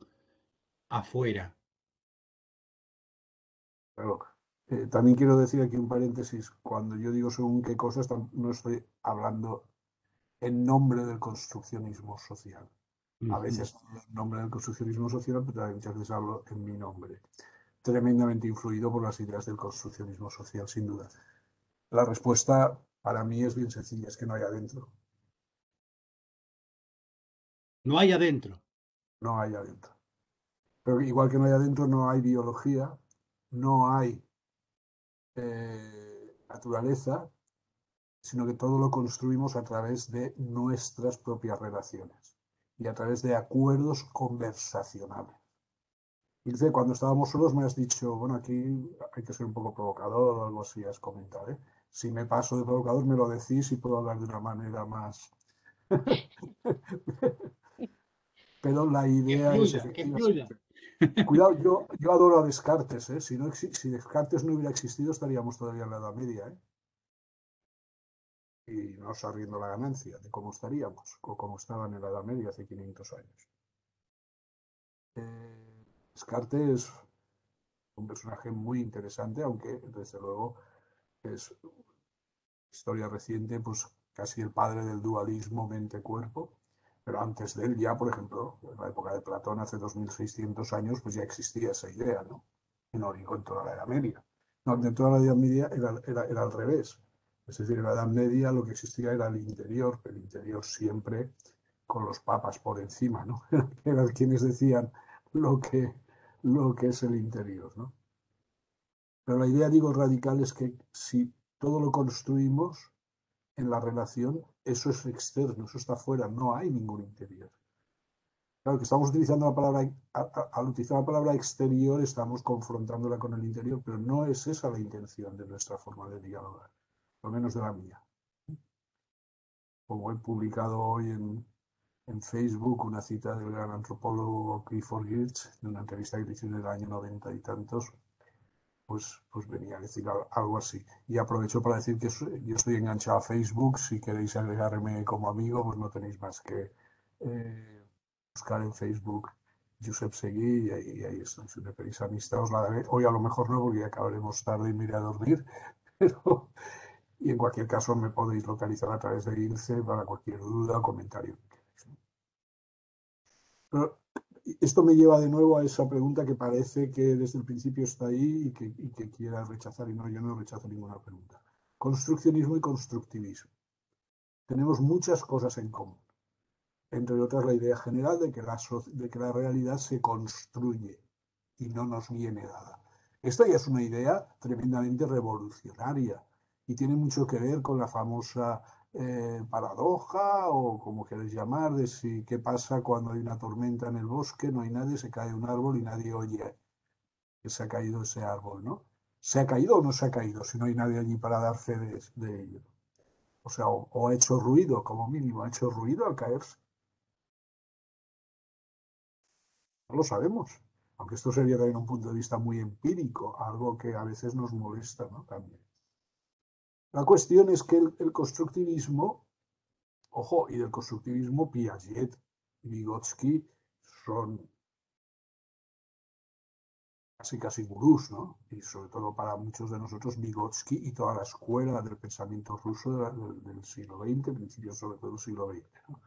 afuera. claro. También quiero decir aquí un paréntesis, cuando yo digo según qué cosas, no estoy hablando en nombre del construccionismo social. A Ujú. veces hablo en nombre del construccionismo social, pero también muchas veces hablo en mi nombre. Tremendamente influido por las ideas del construccionismo social, sin duda. La respuesta para mí es bien sencilla, es que no hay adentro. No hay adentro. No hay adentro. Pero igual que no hay adentro, no hay biología, no hay naturaleza, sino que todo lo construimos a través de nuestras propias relaciones y a través de acuerdos conversacionales. Ilse, cuando estábamos solos me has dicho, bueno, aquí hay que ser un poco provocador o algo así, has comentado, ¿eh? Si me paso de provocador me lo decís y puedo hablar de una manera más... Pero la idea es Que fluya. efectivamente... Cuidado, yo adoro a Descartes, ¿eh? Si Descartes no hubiera existido estaríamos todavía en la Edad Media, ¿eh? Y no sabiendo la ganancia de cómo estaríamos o cómo estaban en la Edad Media hace 500 años. Descartes es un personaje muy interesante, aunque desde luego es historia reciente, pues casi el padre del dualismo mente-cuerpo, pero antes de él ya, por ejemplo, en la época de Platón, hace 2600 años, pues ya existía esa idea, ¿no? Y no digo en toda la Edad Media. No, en toda la Edad Media era al revés. Es decir, en la Edad Media lo que existía era el interior siempre con los papas por encima, ¿no? Eran quienes decían lo que, lo que es el interior, ¿no? Pero la idea, digo, radical es que si todo lo construimos en la relación, eso es externo, eso está fuera, no hay ningún interior. Claro que estamos utilizando la palabra, al utilizar la palabra exterior, estamos confrontándola con el interior, pero no es esa la intención de nuestra forma de dialogar, por lo menos de la mía. Como he publicado hoy en Facebook una cita del gran antropólogo Clifford Geertz, de una entrevista que le hice en el año 90 y tantos, pues venía a decir algo así. Y aprovecho para decir que yo estoy enganchado a Facebook. Si queréis agregarme como amigo, pues no tenéis más que buscar en Facebook Josep Seguí y ahí estoy. Si me pedís amistad, os la daré. Hoy a lo mejor no, porque ya acabaremos tarde y me iré a dormir. Pero, y en cualquier caso me podéis localizar a través de IRCE para cualquier duda o comentario. Pero esto me lleva de nuevo a esa pregunta que parece que desde el principio está ahí y que quiera rechazar, y no, yo no rechazo ninguna pregunta. Construccionismo y constructivismo. Tenemos muchas cosas en común, entre otras la idea general de que la realidad se construye y no nos viene dada. Esta ya es una idea tremendamente revolucionaria y tiene mucho que ver con la famosa paradoja o como queréis llamar, de si qué pasa cuando hay una tormenta en el bosque, no hay nadie, se cae un árbol y nadie oye que se ha caído ese árbol, ¿no? ¿Se ha caído o no se ha caído si no hay nadie allí para dar fe de ello? O sea, o ha hecho ruido, como mínimo, ha hecho ruido al caerse. No lo sabemos. Aunque esto sería también un punto de vista muy empírico, algo que a veces nos molesta, ¿no? También. La cuestión es que el constructivismo, ojo, y del constructivismo Piaget y Vygotsky son casi gurús, ¿no? Y sobre todo para muchos de nosotros Vygotsky y toda la escuela del pensamiento ruso del siglo XX, principios sobre todo del siglo XX, ¿no?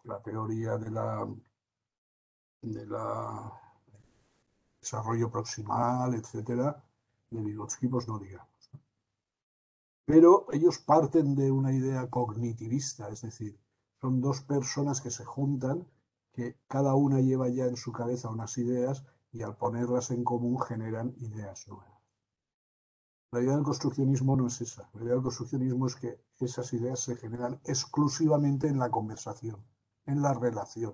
la teoría de la desarrollo proximal, etcétera, de Vygotsky, pues no digamos. Pero ellos parten de una idea cognitivista, es decir, son dos personas que se juntan, que cada una lleva ya en su cabeza unas ideas y al ponerlas en común generan ideas nuevas. La idea del construccionismo no es esa. La idea del construccionismo es que esas ideas se generan exclusivamente en la conversación, en la relación.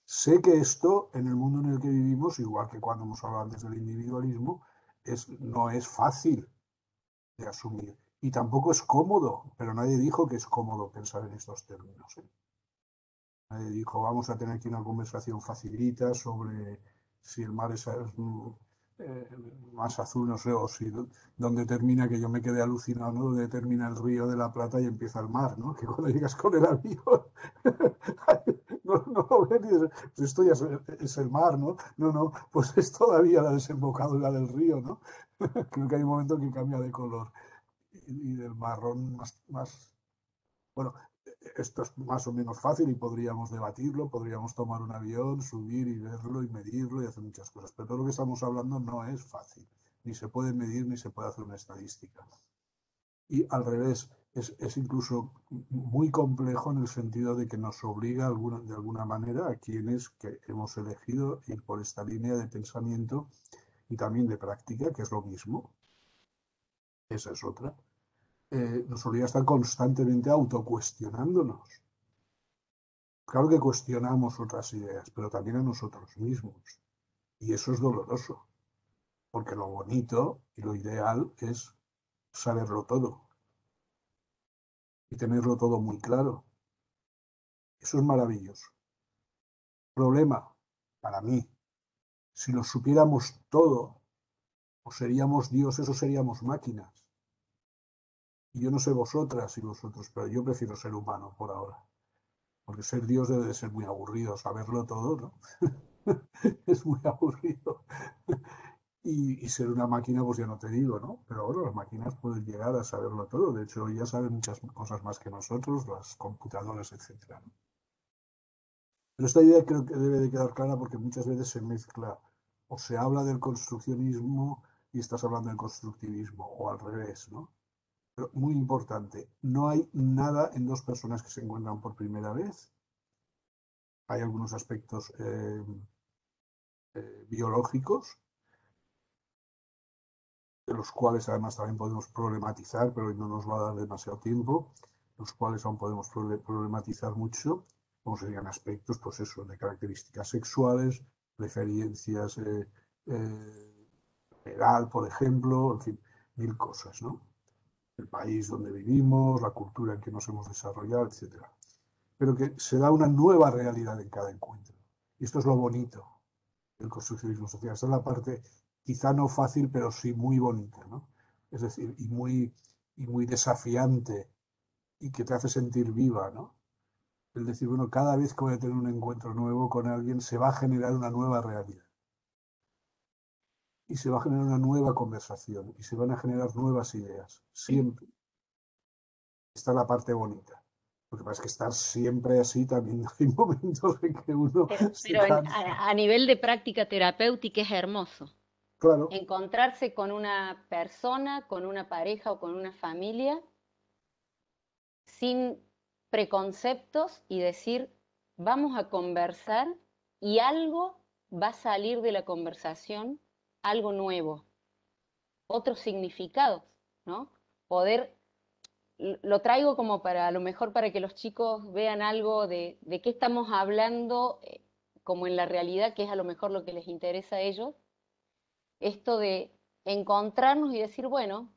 Sé que esto, en el mundo en el que vivimos, igual que cuando hemos hablado antes del individualismo, no es fácil de asumir. Y tampoco es cómodo, pero nadie dijo que es cómodo pensar en estos términos, ¿eh? Nadie dijo, vamos a tener aquí una conversación facilita sobre si el mar es más azul, no sé, o si dónde termina, que yo me quedé alucinado, ¿no? Dónde termina el río de la Plata y empieza el mar, ¿no? Que cuando llegas con el avión no lo ves y dices, pues esto ya es el mar, ¿no? No, pues es todavía la desembocadura del río, ¿no? Creo que hay un momento que cambia de color y del marrón más. Bueno, esto es más o menos fácil y podríamos debatirlo, podríamos tomar un avión, subir y verlo y medirlo y hacer muchas cosas, pero todo lo que estamos hablando no es fácil, ni se puede medir ni se puede hacer una estadística. Y al revés, es incluso muy complejo en el sentido de que nos obliga de alguna manera a quienes que hemos elegido ir por esta línea de pensamiento y también de práctica, que es lo mismo. Esa es otra. Nos obliga a estar constantemente autocuestionándonos. Claro que cuestionamos otras ideas, pero también a nosotros mismos. Y eso es doloroso, porque lo bonito y lo ideal es saberlo todo y tenerlo todo muy claro. Eso es maravilloso. Problema, para mí, si lo supiéramos todo, o seríamos dioses o seríamos máquinas. Y yo no sé vosotras y vosotros, pero yo prefiero ser humano por ahora. Porque ser Dios debe de ser muy aburrido, saberlo todo, ¿no? Es muy aburrido. Y ser una máquina, pues ya no te digo, ¿no? Pero bueno, las máquinas pueden llegar a saberlo todo. De hecho, ya saben muchas cosas más que nosotros, las computadoras, etcétera, ¿no? Pero esta idea creo que debe de quedar clara porque muchas veces se mezcla o se habla del construccionismo y estás hablando del constructivismo, o al revés, ¿no? Pero muy importante, no hay nada en dos personas que se encuentran por primera vez. Hay algunos aspectos biológicos, de los cuales además también podemos problematizar, pero hoy no nos va a dar demasiado tiempo, los cuales aún podemos problematizar mucho, como serían aspectos, pues eso, de características sexuales, preferencias edad, por ejemplo, en fin, mil cosas, ¿no? El país donde vivimos, la cultura en que nos hemos desarrollado, etcétera. Pero que se da una nueva realidad en cada encuentro. Y esto es lo bonito del construccionismo social. Esta es la parte quizá no fácil, pero sí muy bonita, ¿no? Es decir, y muy desafiante y que te hace sentir viva, ¿no? Es decir, bueno, cada vez que voy a tener un encuentro nuevo con alguien, se va a generar una nueva realidad. Y se va a generar una nueva conversación y se van a generar nuevas ideas. Siempre. Esta es la parte bonita. Lo que pasa es que estar siempre así también hay momentos en que uno se Pero cansa. a nivel de práctica terapéutica es hermoso. Claro, Encontrarse con una persona, con una pareja o con una familia sin preconceptos y decir, vamos a conversar y algo va a salir de la conversación, algo nuevo, otros significados, ¿no? Poder, lo traigo como para, a lo mejor para que los chicos vean algo de qué estamos hablando, como en la realidad, que es a lo mejor lo que les interesa a ellos, esto de encontrarnos y decir, bueno,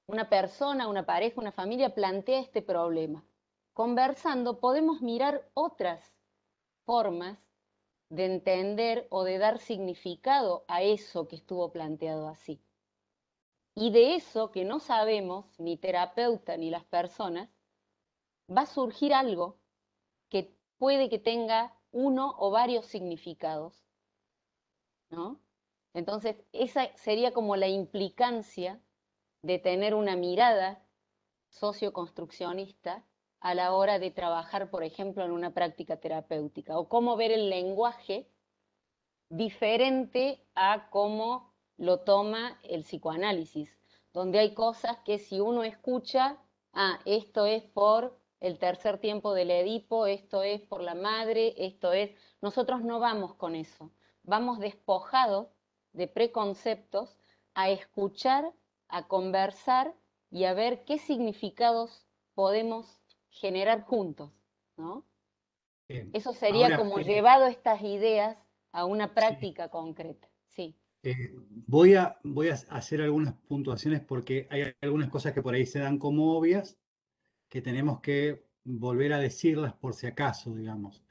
una persona, una pareja, una familia plantea este problema. Conversando podemos mirar otras formas de entender o de dar significado a eso que estuvo planteado así. Y de eso que no sabemos, ni terapeuta ni las personas, va a surgir algo que puede que tenga uno o varios significados, ¿no? Entonces, esa sería como la implicancia de tener una mirada socioconstruccionista a la hora de trabajar, por ejemplo, en una práctica terapéutica, o cómo ver el lenguaje diferente a cómo lo toma el psicoanálisis, donde hay cosas que si uno escucha, esto es por el tercer tiempo del Edipo, esto es por la madre, esto es... Nosotros no vamos con eso, vamos despojados de preconceptos a escuchar, a conversar y a ver qué significados podemos generar juntos, ¿no? Eso sería Ahora, como llevado estas ideas a una sí, práctica concreta. Sí. voy a hacer algunas puntuaciones porque hay algunas cosas que por ahí se dan como obvias que tenemos que volver a decirlas por si acaso, digamos.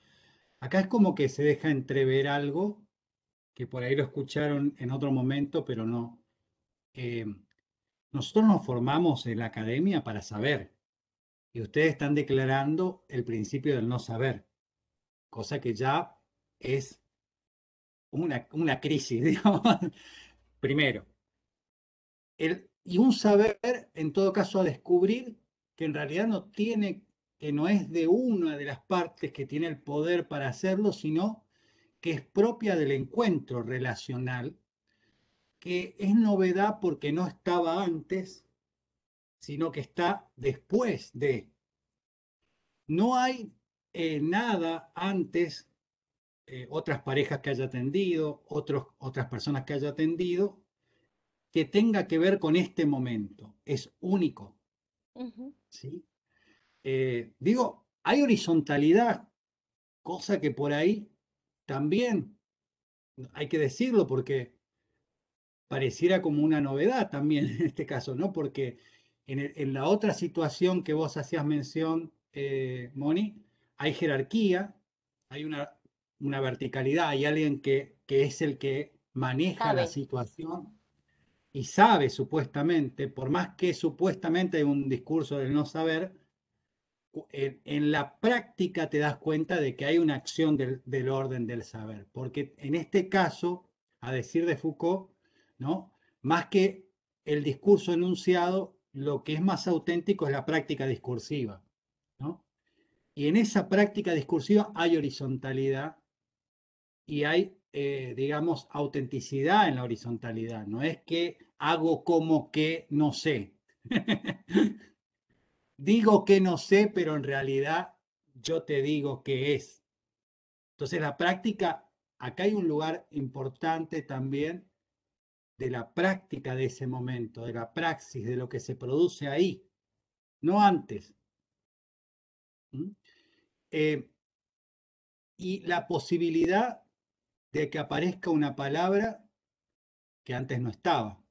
Acá es como que se deja entrever algo que por ahí lo escucharon en otro momento, pero no. Eh, Nosotros nos formamos en la academia para saber y ustedes están declarando el principio del no saber, cosa que ya es una crisis, digamos. Primero, y un saber, en todo caso, a descubrir que en realidad no tiene, que no es de una de las partes que tiene el poder para hacerlo, sino que es propia del encuentro relacional, que es novedad porque no estaba antes, sino que está después de. No hay nada antes, otras parejas que haya atendido, otras personas que haya atendido, que tenga que ver con este momento. Es único, Ujú. ¿sí? Digo, hay horizontalidad, cosa que por ahí también hay que decirlo porque pareciera como una novedad también en este caso, ¿no? Porque en la otra situación que vos hacías mención, Moni, hay jerarquía, hay una verticalidad, hay alguien que es el que maneja la Sabe. situación y sabe supuestamente, por más que supuestamente hay un discurso del no saber, en la práctica te das cuenta de que hay una acción del orden del saber, porque en este caso, a decir de Foucault, ¿no? Más que el discurso enunciado, lo que es más auténtico es la práctica discursiva, ¿no? Y en esa práctica discursiva hay horizontalidad y hay, digamos, autenticidad en la horizontalidad. No es que hago como que no sé. Digo que no sé, pero en realidad yo te digo que es. Entonces la práctica, acá hay un lugar importante también de la práctica de ese momento, de la praxis, de lo que se produce ahí, no antes. ¿Mm? Eh, y la posibilidad de que aparezca una palabra que antes no estaba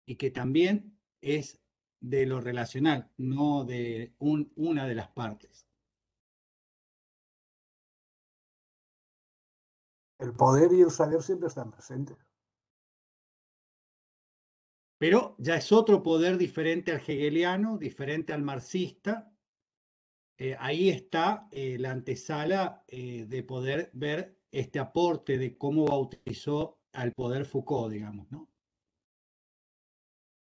y que también es de lo relacional, no de una de las partes. El poder y el saber siempre están presentes. Pero ya es otro poder diferente al hegeliano, diferente al marxista. Ahí está la antesala de poder ver este aporte de cómo bautizó al poder Foucault, digamos, ¿no?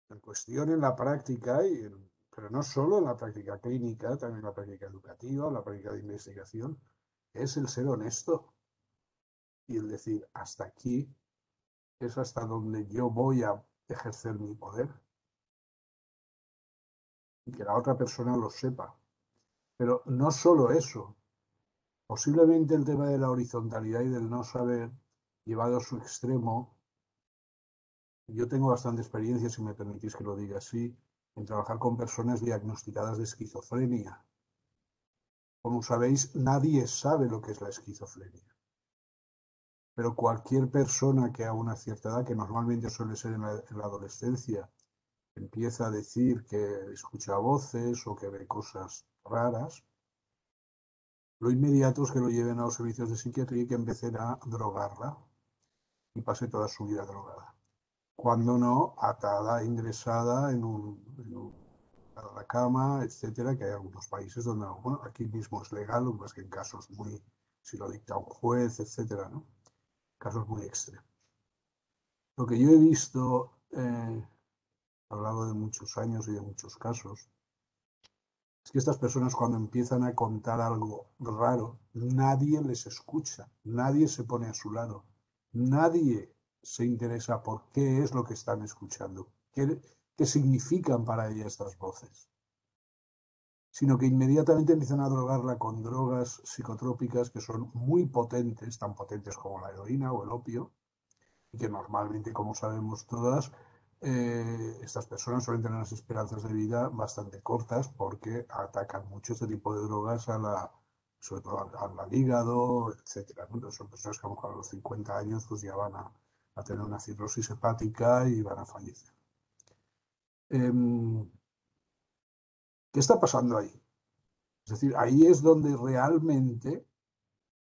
La cuestión en la práctica, pero no solo en la práctica clínica, también en la práctica educativa, la práctica de investigación, es el ser honesto y el decir, hasta aquí es hasta donde yo voy a ejercer mi poder y que la otra persona lo sepa. Pero no solo eso, posiblemente el tema de la horizontalidad y del no saber llevado a su extremo. Yo tengo bastante experiencia, si me permitís que lo diga así, en trabajar con personas diagnosticadas de esquizofrenia. Como sabéis, nadie sabe lo que es la esquizofrenia. Pero cualquier persona que a una cierta edad, que normalmente suele ser en la adolescencia, empieza a decir que escucha voces o que ve cosas raras, lo inmediato es que lo lleven a los servicios de psiquiatría y que empiecen a drogarla y pase toda su vida drogada. Cuando no, atada, ingresada a la cama, etcétera, que hay algunos países donde, bueno, aquí mismo es legal, más que en casos muy, si lo dicta un juez, etcétera, ¿no? Casos muy extremos. Lo que yo he visto a lo largo de muchos años y de muchos casos es que estas personas cuando empiezan a contar algo raro, nadie les escucha, nadie se pone a su lado, nadie se interesa por qué es lo que están escuchando, qué significan para ella estas voces, sino que inmediatamente empiezan a drogarla con drogas psicotrópicas que son muy potentes, tan potentes como la heroína o el opio, y que normalmente, como sabemos todas, estas personas suelen tener unas esperanzas de vida bastante cortas porque atacan mucho este tipo de drogas sobre todo al hígado, etcétera, ¿no? Entonces son personas que a lo mejor a los 50 años pues ya van a tener una cirrosis hepática y van a fallecer. ¿Qué está pasando ahí? Es decir, ahí es donde realmente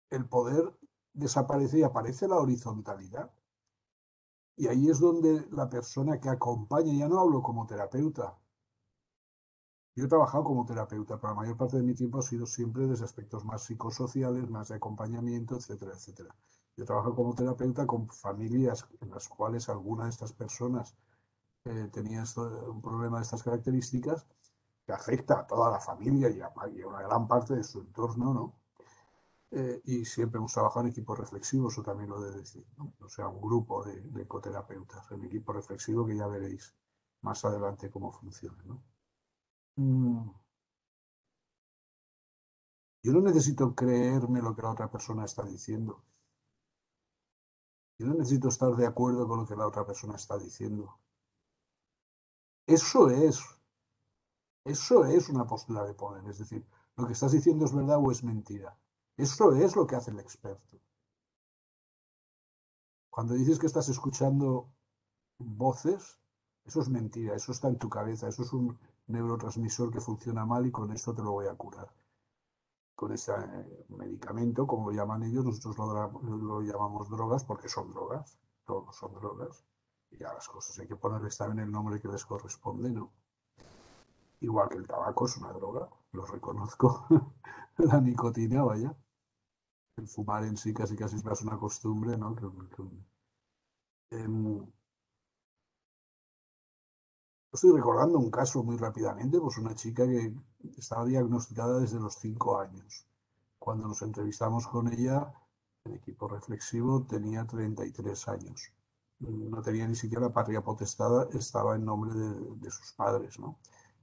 el poder desaparece y aparece la horizontalidad. Y ahí es donde la persona que acompaña, ya no hablo como terapeuta, yo he trabajado como terapeuta, pero la mayor parte de mi tiempo ha sido siempre desde aspectos más psicosociales, más de acompañamiento, etcétera, etcétera. Yo trabajo como terapeuta con familias en las cuales alguna de estas personas tenía un problema de estas características que afecta a toda la familia y a una gran parte de su entorno, ¿no? Y siempre hemos trabajado en equipos reflexivos, eso también lo he de decir, ¿no? O sea, un grupo de ecoterapeutas, el equipo reflexivo que ya veréis más adelante cómo funciona, ¿no? Yo no necesito creerme lo que la otra persona está diciendo. Yo no necesito estar de acuerdo con lo que la otra persona está diciendo. Eso es una postura de poder. Es decir, lo que estás diciendo es verdad o es mentira. Eso es lo que hace el experto. Cuando dices que estás escuchando voces, eso es mentira, eso está en tu cabeza, eso es un neurotransmisor que funciona mal y con esto te lo voy a curar. Con ese medicamento, como lo llaman ellos, nosotros lo llamamos drogas porque son drogas, todos son drogas. Y a las cosas hay que ponerles también el nombre que les corresponde, ¿no? Igual que el tabaco es una droga, lo reconozco. La nicotina, vaya. El fumar en sí casi casi es más una costumbre, ¿no? Em, Estoy recordando un caso muy rápidamente, pues una chica que estaba diagnosticada desde los 5 años. Cuando nos entrevistamos con ella, el equipo reflexivo tenía 33 años. No tenía ni siquiera patria potestad, estaba en nombre de sus padres, ¿no?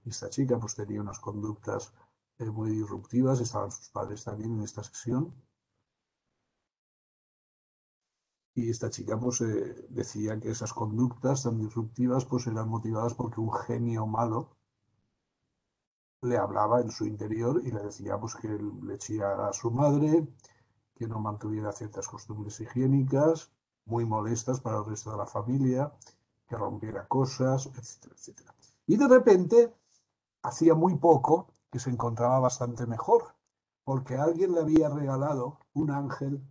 Y esta chica pues tenía unas conductas muy disruptivas, estaban sus padres también en esta sesión. Y esta chica pues decía que esas conductas tan disruptivas pues eran motivadas porque un genio malo le hablaba en su interior y le decía pues, que le chillara a su madre, que no mantuviera ciertas costumbres higiénicas, muy molestas para el resto de la familia, que rompiera cosas, etcétera, etcétera. Y de repente, hacía muy poco que se encontraba bastante mejor, porque alguien le había regalado un ángel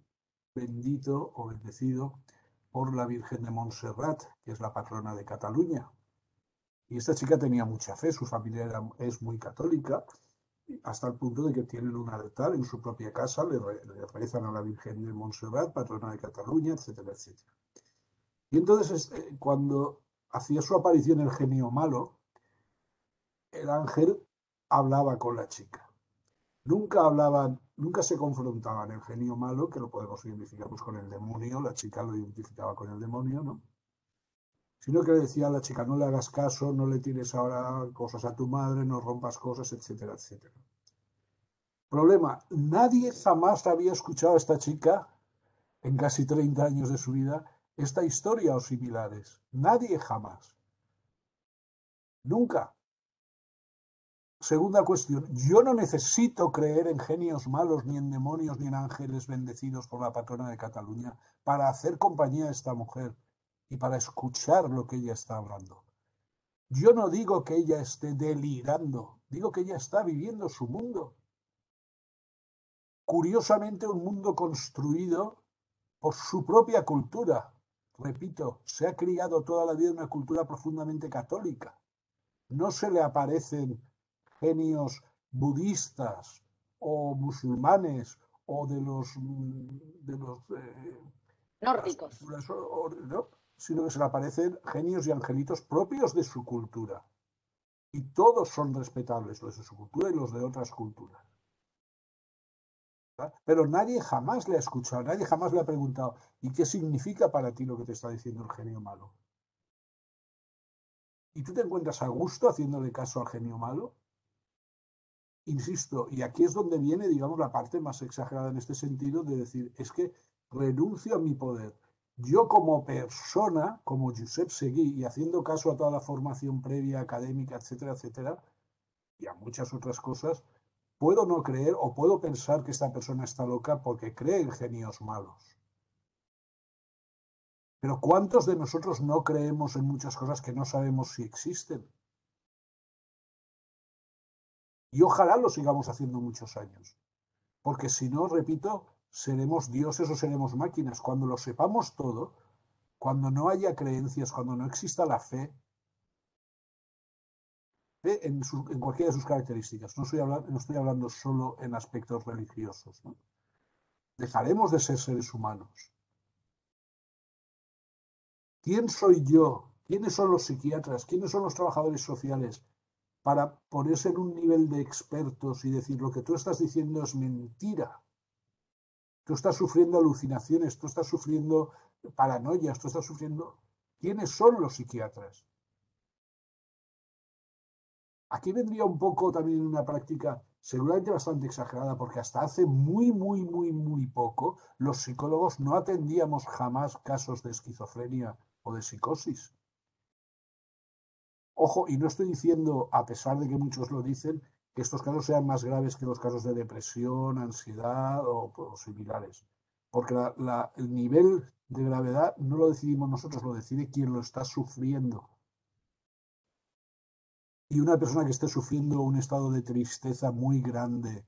bendito o bendecido por la Virgen de Montserrat, que es la patrona de Cataluña. Y esta chica tenía mucha fe, su familia es muy católica, hasta el punto de que tienen un altar en su propia casa, le rezan a la Virgen de Montserrat, patrona de Cataluña, etcétera, etcétera. Y entonces, cuando hacía su aparición el genio malo, el ángel hablaba con la chica. Nunca se confrontaban el genio malo, que lo podemos identificar pues, con el demonio, la chica lo identificaba con el demonio, ¿no? Sino que le decía a la chica, no le hagas caso, no le tires ahora cosas a tu madre, no rompas cosas, etcétera, etcétera. Problema, nadie jamás había escuchado a esta chica en casi 30 años de su vida esta historia o similares. Nadie jamás. Nunca. Segunda cuestión, yo no necesito creer en genios malos, ni en demonios, ni en ángeles bendecidos por la patrona de Cataluña para hacer compañía a esta mujer y para escuchar lo que ella está hablando. Yo no digo que ella esté delirando, digo que ella está viviendo su mundo. Curiosamente, un mundo construido por su propia cultura. Repito, se ha criado toda la vida en una cultura profundamente católica. No se le aparecen genios budistas o musulmanes o de los las Nórdicos. culturas, ¿no? Sino que se le aparecen genios y angelitos propios de su cultura. Y todos son respetables, los de su cultura y los de otras culturas. ¿Verdad? Pero nadie jamás le ha escuchado, nadie jamás le ha preguntado, ¿y qué significa para ti lo que te está diciendo el genio malo? ¿Y tú te encuentras a gusto haciéndole caso al genio malo? Insisto, y aquí es donde viene, digamos, la parte más exagerada en este sentido de decir, es que renuncio a mi poder. Yo como persona, como Josep Seguí, y haciendo caso a toda la formación previa, académica, etcétera, etcétera, y a muchas otras cosas, puedo no creer o puedo pensar que esta persona está loca porque cree en genios malos. Pero ¿cuántos de nosotros no creemos en muchas cosas que no sabemos si existen? Y ojalá lo sigamos haciendo muchos años. Porque si no, repito, seremos dioses o seremos máquinas. Cuando lo sepamos todo, cuando no haya creencias, cuando no exista la fe en cualquiera de sus características, no estoy hablando solo en aspectos religiosos, ¿no? Dejaremos de ser seres humanos. ¿Quién soy yo? ¿Quiénes son los psiquiatras? ¿Quiénes son los trabajadores sociales para ponerse en un nivel de expertos y decir lo que tú estás diciendo es mentira? Tú estás sufriendo alucinaciones, tú estás sufriendo paranoias, tú estás sufriendo... ¿Quiénes son los psiquiatras? Aquí vendría un poco también una práctica seguramente bastante exagerada, porque hasta hace muy poco los psicólogos no atendíamos jamás casos de esquizofrenia o de psicosis. Ojo, y no estoy diciendo, a pesar de que muchos lo dicen, que estos casos sean más graves que los casos de depresión, ansiedad o similares. Porque el nivel de gravedad no lo decidimos nosotros, lo decide quien lo está sufriendo. Y una persona que esté sufriendo un estado de tristeza muy grande,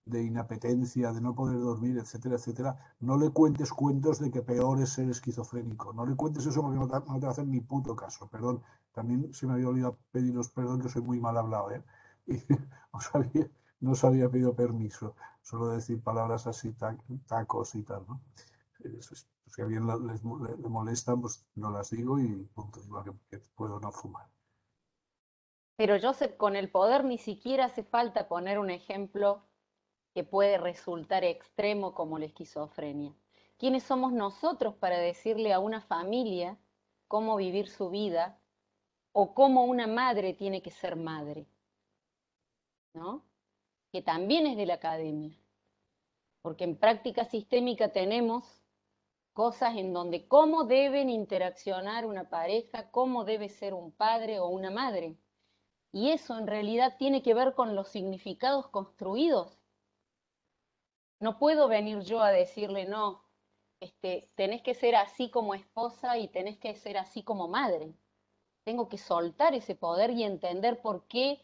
de inapetencia, de no poder dormir, etcétera, etcétera, no le cuentes cuentos de que peor es ser esquizofrénico. No le cuentes eso porque no te va a hacer ni puto caso. Perdón, también se me había olvidado pediros perdón, que soy muy mal hablado, ¿eh? Y no os había pedido permiso. Solo decir palabras así, tacos y tal, ¿no? Si a alguien le molesta, pues no las digo y punto. Igual que puedo no fumar. Pero Joseph, con el poder ni siquiera hace falta poner un ejemplo que puede resultar extremo como la esquizofrenia. ¿Quiénes somos nosotros para decirle a una familia cómo vivir su vida o cómo una madre tiene que ser madre? ¿No? Que también es de la academia. Porque en práctica sistémica tenemos cosas en donde cómo deben interaccionar una pareja, cómo debe ser un padre o una madre. Y eso en realidad tiene que ver con los significados construidos. No puedo venir yo a decirle, no, tenés que ser así como esposa y tenés que ser así como madre. Tengo que soltar ese poder y entender por qué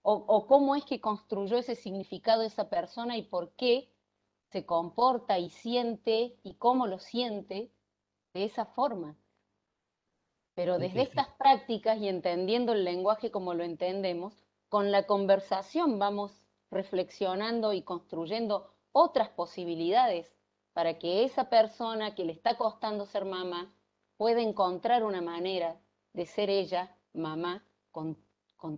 o cómo es que construyó ese significado esa persona y por qué se comporta y siente y cómo lo siente de esa forma. Pero desde estas prácticas y entendiendo el lenguaje como lo entendemos, con la conversación vamos reflexionando y construyendo otras posibilidades para que esa persona que le está costando ser mamá pueda encontrar una manera de ser ella mamá con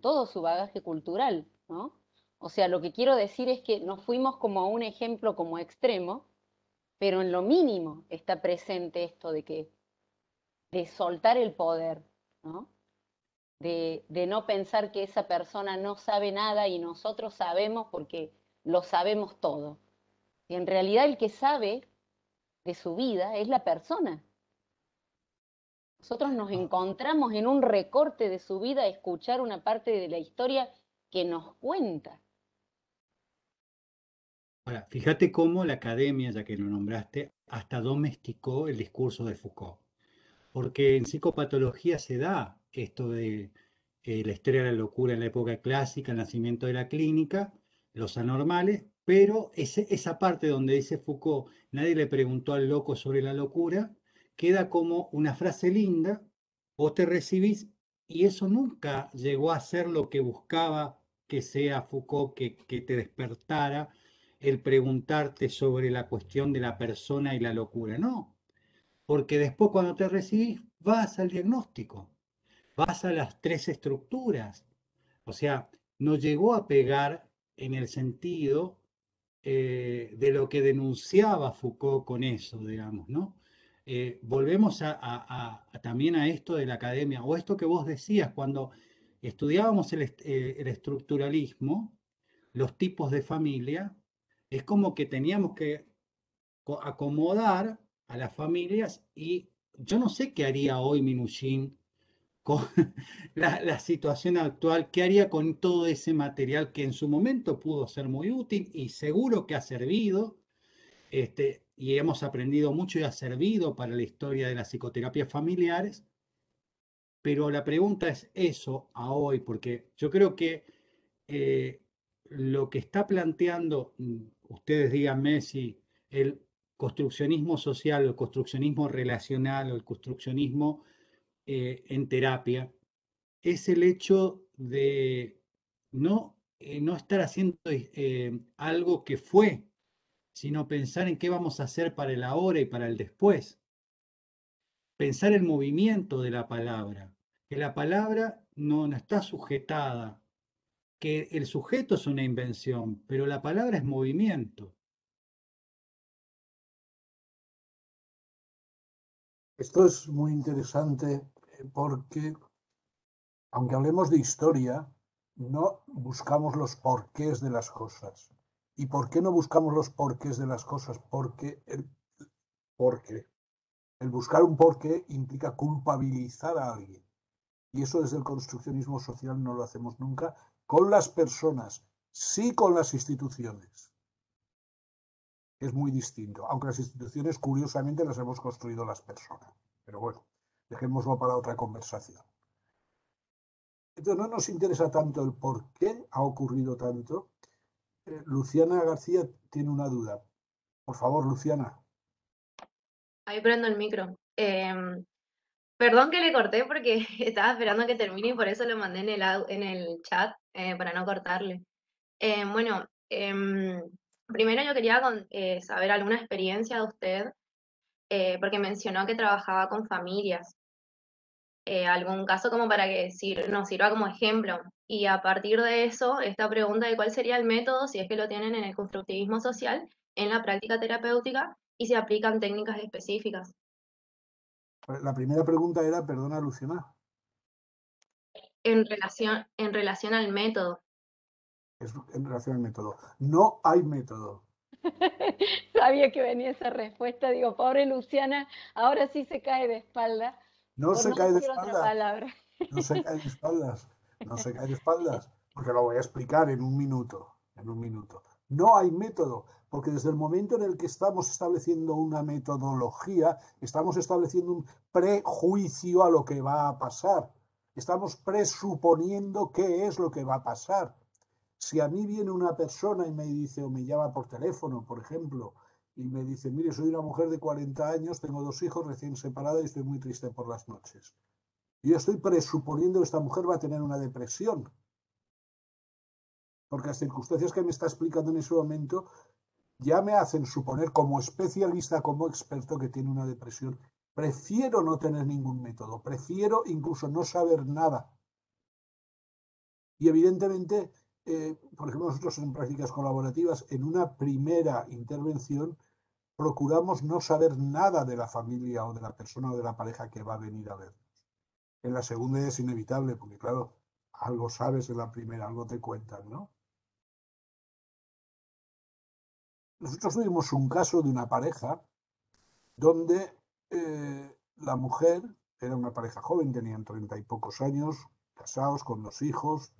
todo su bagaje cultural, ¿no? O sea, lo que quiero decir es que nos fuimos como a un ejemplo como extremo, pero en lo mínimo está presente esto de soltar el poder, ¿no? De no pensar que esa persona no sabe nada y nosotros sabemos porque lo sabemos todo. Y en realidad el que sabe de su vida es la persona. Nosotros nos encontramos en un recorte de su vida a escuchar una parte de la historia que nos cuenta. Ahora, fíjate cómo la academia, ya que lo nombraste, hasta domesticó el discurso de Foucault. Porque en psicopatología se da esto de la historia de la locura en la época clásica, el nacimiento de la clínica, los anormales, pero esa parte donde dice Foucault, nadie le preguntó al loco sobre la locura, queda como una frase linda, vos te recibís, y eso nunca llegó a ser lo que buscaba que sea Foucault, que te despertara el preguntarte sobre la cuestión de la persona y la locura, no, porque después cuando te recibís vas al diagnóstico, vas a las tres estructuras, O sea, nos llegó a pegar en el sentido de lo que denunciaba Foucault con eso, digamos, ¿no? Volvemos también a esto de la academia, o esto que vos decías, cuando estudiábamos el estructuralismo, los tipos de familia, es como que teníamos que acomodar a las familias y yo no sé qué haría hoy Minuchin con la situación actual, qué haría con todo ese material que en su momento pudo ser muy útil y seguro que ha servido, y hemos aprendido mucho y ha servido para la historia de las psicoterapias familiares, pero la pregunta es eso a hoy, porque yo creo que eh, lo que está planteando, ustedes díganme si el construccionismo social, el construccionismo relacional o el construccionismo en terapia, es el hecho de no estar haciendo algo que fue, sino pensar en qué vamos a hacer para el ahora y para el después. Pensar el movimiento de la palabra, que la palabra no está sujetada, que el sujeto es una invención, pero la palabra es movimiento. Esto es muy interesante porque, aunque hablemos de historia, no buscamos los porqués de las cosas. ¿Y por qué no buscamos los porqués de las cosas? Porque el buscar un porqué implica culpabilizar a alguien. Y eso desde el construccionismo social no lo hacemos nunca con las personas, sí con las instituciones. Es muy distinto, aunque las instituciones curiosamente las hemos construido las personas. Pero bueno, dejémoslo para otra conversación. Entonces no nos interesa tanto el por qué ha ocurrido tanto. Luciana García tiene una duda. Por favor, Luciana. Ahí prendo el micro. Perdón que le corté porque estaba esperando que termine y por eso lo mandé en el chat para no cortarle. Bueno, primero yo quería saber alguna experiencia de usted porque mencionó que trabajaba con familias. Algún caso como para que nos sirva como ejemplo. Y a partir de eso, esta pregunta de cuál sería el método, si es que lo tienen en el constructivismo social, en la práctica terapéutica y si aplican técnicas específicas. La primera pregunta era, perdona, Luciana. En relación al método. Es en relación al método. No hay método. Sabía que venía esa respuesta. Digo, pobre Luciana, ahora sí se cae de espalda. No Por se no cae de decir otra espaldas. palabra. No se cae de espaldas. No se cae de espaldas. Porque lo voy a explicar en un minuto. En un minuto. No hay método. Porque desde el momento en el que estamos estableciendo una metodología, estamos estableciendo un prejuicio a lo que va a pasar. Estamos presuponiendo qué es lo que va a pasar. Si a mí viene una persona y me dice, o me llama por teléfono, por ejemplo, y me dice, mire, soy una mujer de 40 años, tengo 2 hijos recién separada y estoy muy triste por las noches. Yo estoy presuponiendo que esta mujer va a tener una depresión. Porque las circunstancias que me está explicando en ese momento ya me hacen suponer como especialista, como experto, que tiene una depresión. Prefiero no tener ningún método, prefiero incluso no saber nada. Y evidentemente, por ejemplo, nosotros en prácticas colaborativas, en una primera intervención, procuramos no saber nada de la familia o de la persona o de la pareja que va a venir a vernos. En la segunda es inevitable, porque claro, algo sabes en la primera, algo te cuentan, ¿no? Nosotros tuvimos un caso de una pareja donde la mujer era una pareja joven, tenían 30 y pocos años, casados con 2 hijos,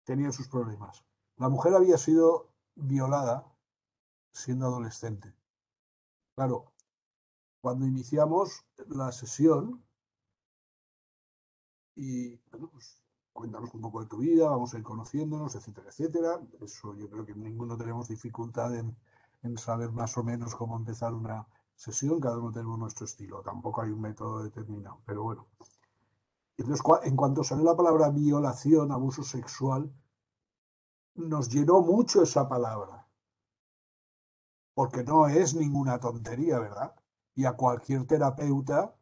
tenían sus problemas. La mujer había sido violada siendo adolescente. Claro, cuando iniciamos la sesión y bueno, pues cuéntanos un poco de tu vida, vamos a ir conociéndonos, etcétera, etcétera. Eso yo creo que ninguno tenemos dificultad en saber más o menos cómo empezar una sesión, cada uno tenemos nuestro estilo, tampoco hay un método determinado, pero bueno. Entonces, en cuanto salió la palabra violación, abuso sexual, nos llenó mucho esa palabra, porque no es ninguna tontería, ¿verdad? Y a cualquier terapeuta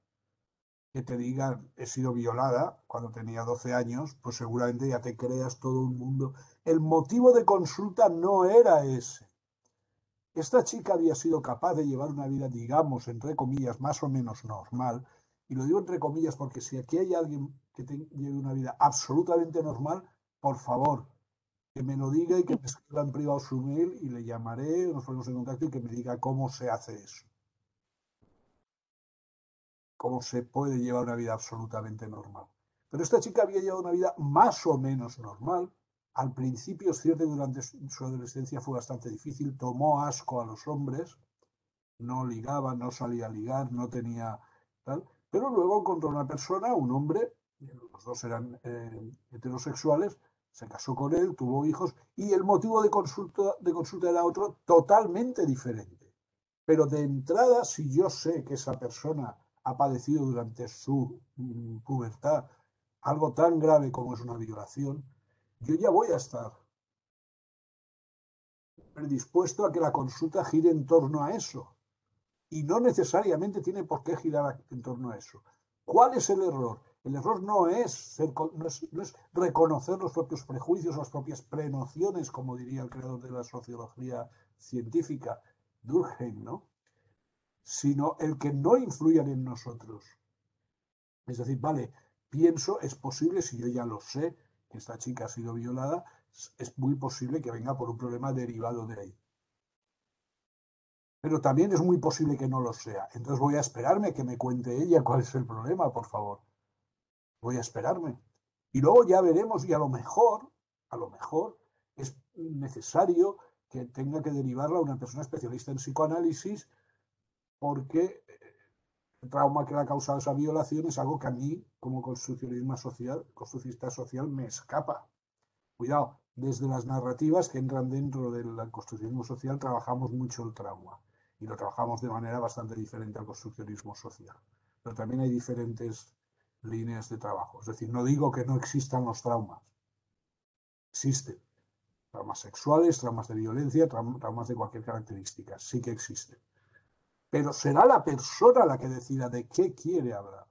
que te digan he sido violada cuando tenía 12 años, pues seguramente ya te creas todo un mundo. El motivo de consulta no era ese. Esta chica había sido capaz de llevar una vida, digamos, entre comillas, más o menos normal. Y lo digo entre comillas porque si aquí hay alguien que lleve una vida absolutamente normal, por favor, que me lo diga y que me escriba en privado su mail y le llamaré, nos ponemos en contacto y que me diga cómo se hace eso. Cómo se puede llevar una vida absolutamente normal. Pero esta chica había llevado una vida más o menos normal. Al principio es cierto que durante su adolescencia fue bastante difícil, tomó asco a los hombres, no ligaba, no salía a ligar, no tenía tal, pero luego encontró una persona, un hombre, los dos eran heterosexuales, se casó con él, tuvo hijos y el motivo de consulta era otro totalmente diferente. Pero de entrada, si yo sé que esa persona ha padecido durante su pubertad algo tan grave como es una violación, yo ya voy a estar predispuesto a que la consulta gire en torno a eso. Y no necesariamente tiene por qué girar en torno a eso. ¿Cuál es el error? El error no es reconocer los propios prejuicios, las propias prenociones, como diría el creador de la sociología científica, Durkheim, ¿no? Sino el que no influyan en nosotros. Es decir, vale, pienso, es posible, si yo ya lo sé, que esta chica ha sido violada, es muy posible que venga por un problema derivado de ahí. Pero también es muy posible que no lo sea. Entonces voy a esperarme que me cuente ella cuál es el problema, por favor. Voy a esperarme. Y luego ya veremos y a lo mejor es necesario que tenga que derivarla a una persona especialista en psicoanálisis porque el trauma que le ha causado esa violación es algo que a mí, como construccionista social, me escapa. Cuidado, desde las narrativas que entran dentro del construccionismo social trabajamos mucho el trauma y lo trabajamos de manera bastante diferente al construccionismo social. Pero también hay diferentes líneas de trabajo. Es decir, no digo que no existan los traumas. Existen. Traumas sexuales, traumas de violencia, traumas de cualquier característica. Sí que existen. Pero será la persona la que decida de qué quiere hablar.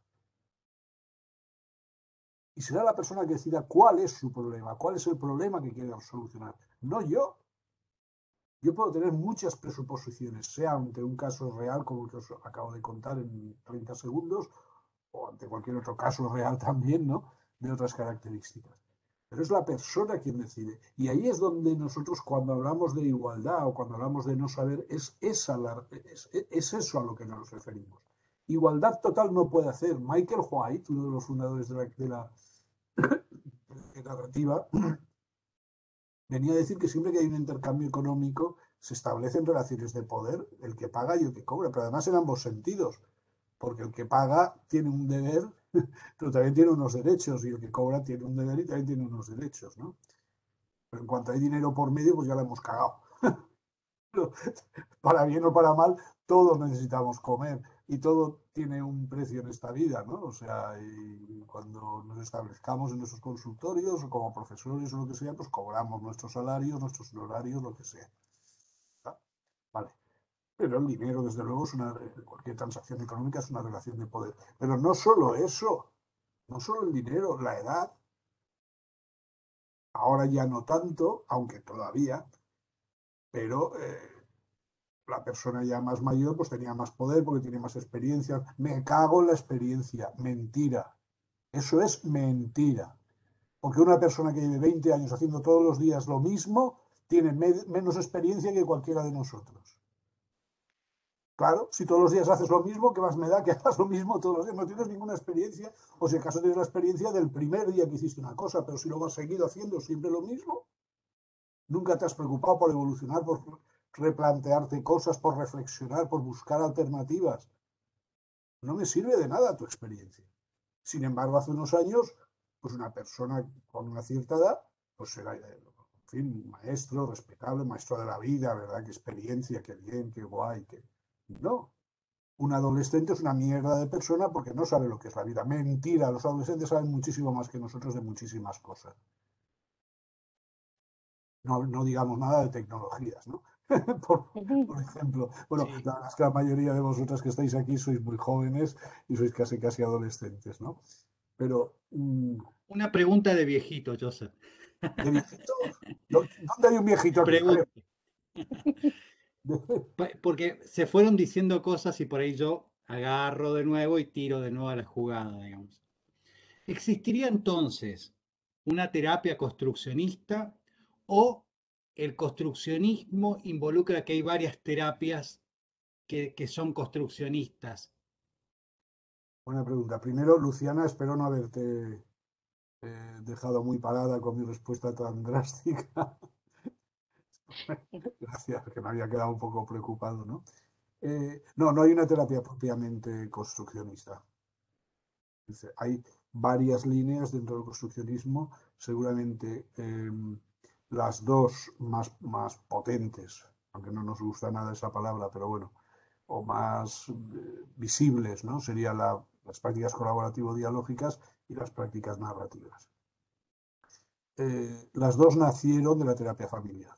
Y será la persona que decida cuál es su problema, cuál es el problema que quiere solucionar. No yo. Yo puedo tener muchas presuposiciones, sea ante un caso real como el que os acabo de contar en 30 segundos, o ante cualquier otro caso real también, ¿no? De otras características. Pero es la persona quien decide. Y ahí es donde nosotros, cuando hablamos de igualdad o cuando hablamos de no saber, es eso a lo que nos referimos. Igualdad total no puede hacer. Michael White, uno de los fundadores de la narrativa, venía a decir que siempre que hay un intercambio económico se establecen relaciones de poder, el que paga y el que cobra, pero además en ambos sentidos, porque el que paga tiene un deber, pero también tiene unos derechos, y el que cobra tiene un deber y también tiene unos derechos, ¿no? Pero en cuanto hay dinero por medio, pues ya la hemos cagado. Para bien o para mal, todos necesitamos comer y todo tiene un precio en esta vida, ¿no? O sea, y cuando nos establezcamos en nuestros consultorios o como profesores o lo que sea, pues cobramos nuestros salarios, nuestros honorarios, lo que sea. ¿Está? Vale. Pero el dinero, desde luego, cualquier transacción económica es una relación de poder. Pero no solo eso, no solo el dinero, la edad. Ahora ya no tanto, aunque todavía, pero la persona ya más mayor pues tenía más poder porque tiene más experiencia. Me cago en la experiencia. Mentira. Eso es mentira. Porque una persona que lleve 20 años haciendo todos los días lo mismo tiene menos experiencia que cualquiera de nosotros. Claro, si todos los días haces lo mismo, ¿qué más me da que hagas lo mismo todos los días? No tienes ninguna experiencia, o si acaso tienes la experiencia del primer día que hiciste una cosa, pero si luego has seguido haciendo siempre lo mismo, nunca te has preocupado por evolucionar, por replantearte cosas, por reflexionar, por buscar alternativas. No me sirve de nada tu experiencia. Sin embargo, hace unos años, pues una persona con una cierta edad, pues era, en fin, maestro, respetable, maestro de la vida, ¿verdad? Qué experiencia, qué bien, qué guay, qué... No. Un adolescente es una mierda de persona porque no sabe lo que es la vida. Mentira, los adolescentes saben muchísimo más que nosotros de muchísimas cosas. No digamos nada de tecnologías, ¿no? por ejemplo. Bueno, Sí, la verdad es que la mayoría de vosotras que estáis aquí sois muy jóvenes y sois casi adolescentes, ¿no? Pero, una pregunta de viejito, Joseph. ¿de viejito? ¿Dónde hay un viejito aquí? A ver. Pregunta, porque se fueron diciendo cosas y por ahí yo agarro de nuevo y tiro de nuevo a la jugada, digamos. ¿Existiría entonces una terapia construccionista o el construccionismo involucra que hay varias terapias que son construccionistas? Buena pregunta. Primero, Luciana, espero no haberte dejado muy parada con mi respuesta tan drástica. Gracias, que me había quedado un poco preocupado, ¿no? No hay una terapia propiamente construccionista. Hay varias líneas dentro del construccionismo, seguramente las dos más potentes, aunque no nos gusta nada esa palabra, pero bueno, o más visibles, ¿no? Serían las prácticas colaborativo-dialógicas y las prácticas narrativas. Las dos nacieron de la terapia familiar.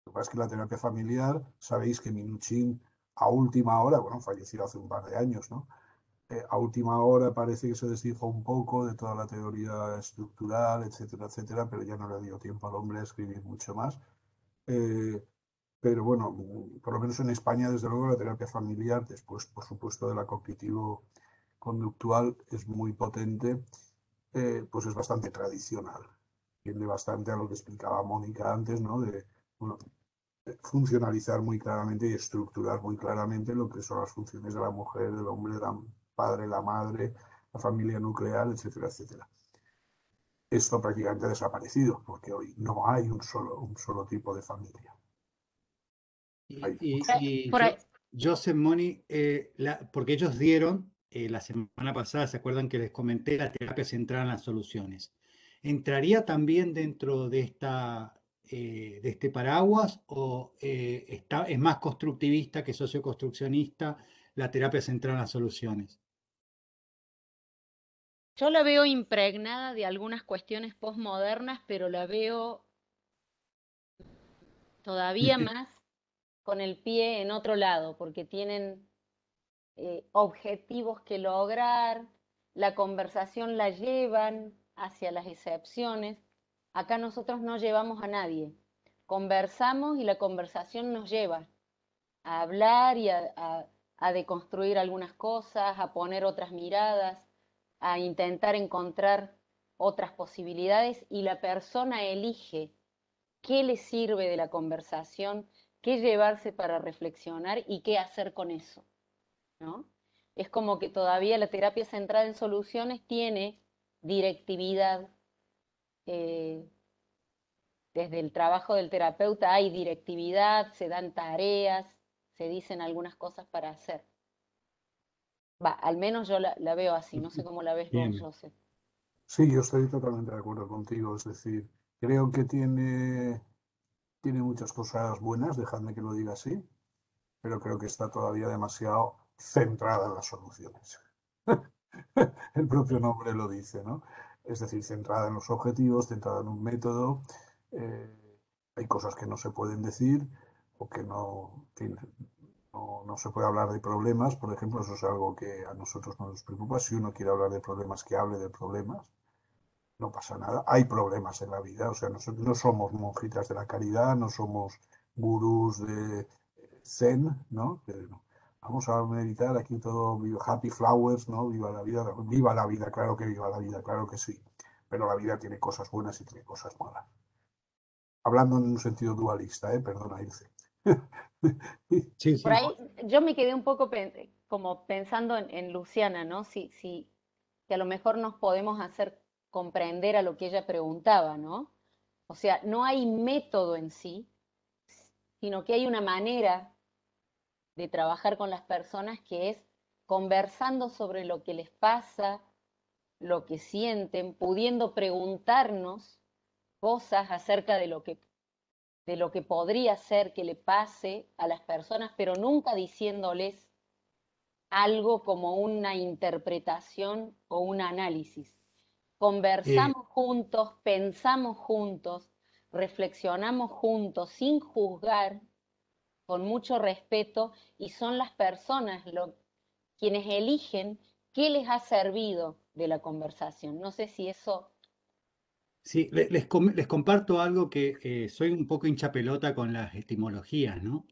Lo que pasa es que la terapia familiar, sabéis que Minuchin a última hora, bueno, falleció hace un par de años, ¿no? A última hora parece que se desdijo un poco de toda la teoría estructural, etcétera, etcétera, pero ya no le dio tiempo al hombre a escribir mucho más. Eh, pero bueno, por lo menos en España, desde luego, la terapia familiar, después, por supuesto, de la cognitivo-conductual, es muy potente, pues es bastante tradicional. Tiende bastante a lo que explicaba Mónica antes, ¿no? De, bueno, funcionalizar muy claramente y estructurar muy claramente lo que son las funciones de la mujer, del hombre, del padre, la madre, la familia nuclear, etcétera, etcétera. Esto prácticamente ha desaparecido, porque hoy no hay un solo tipo de familia. Hay Y Por ahí, Joseph Moni, porque ellos dieron la semana pasada, ¿se acuerdan que les comenté la terapia centrada en las soluciones? ¿Entraría también dentro de de este paraguas o es más constructivista que socioconstruccionista la terapia centrada en las soluciones? yo la veo impregnada de algunas cuestiones postmodernas, pero la veo todavía más con el pie en otro lado, porque tienen objetivos que lograr, la conversación la llevan hacia las excepciones. Acá nosotros no llevamos a nadie, conversamos y la conversación nos lleva a hablar y a deconstruir algunas cosas, a poner otras miradas, a intentar encontrar otras posibilidades y la persona elige qué le sirve de la conversación, qué llevarse para reflexionar y qué hacer con eso, ¿no? Es como que todavía la terapia centrada en soluciones tiene directividad. eh, Desde el trabajo del terapeuta hay directividad, se dan tareas, se dicen algunas cosas para hacer. Va, al menos yo la veo así, no sé cómo la ves vos, Bien. José. Sí, yo estoy totalmente de acuerdo contigo. Es decir, creo que tiene muchas cosas buenas, dejadme que lo diga así, pero creo que está todavía demasiado centrada en las soluciones. El propio nombre lo dice, ¿no? Es decir, centrada en los objetivos, centrada en un método. eh, Hay cosas que no se pueden decir o que no, en fin, no se puede hablar de problemas, por ejemplo, eso es algo que a nosotros no nos preocupa. Si uno quiere hablar de problemas, que hable de problemas, no pasa nada. Hay problemas en la vida, o sea, no somos monjitas de la caridad, no somos gurús de zen, ¿no? Vamos a meditar aquí todo, happy flowers, ¿no? Viva la vida, claro que viva la vida, claro que sí. Pero la vida tiene cosas buenas y tiene cosas malas. Hablando en un sentido dualista, ¿eh? Perdona, Ilse. Sí, Por sí. ahí yo me quedé un poco como pensando en Luciana, ¿no? Si que a lo mejor nos podemos hacer comprender a lo que ella preguntaba, ¿no? O sea, no hay método en sí, sino que hay una manera de trabajar con las personas que es conversando sobre lo que les pasa, lo que sienten, pudiendo preguntarnos cosas acerca de lo que podría ser que le pase a las personas, pero nunca diciéndoles algo como una interpretación o un análisis. Eh, Conversamos juntos, pensamos juntos, reflexionamos juntos sin juzgar, con mucho respeto, y son las personas quienes eligen qué les ha servido de la conversación. No sé si eso... Sí, les comparto algo que soy un poco hincha pelota con las etimologías, ¿no?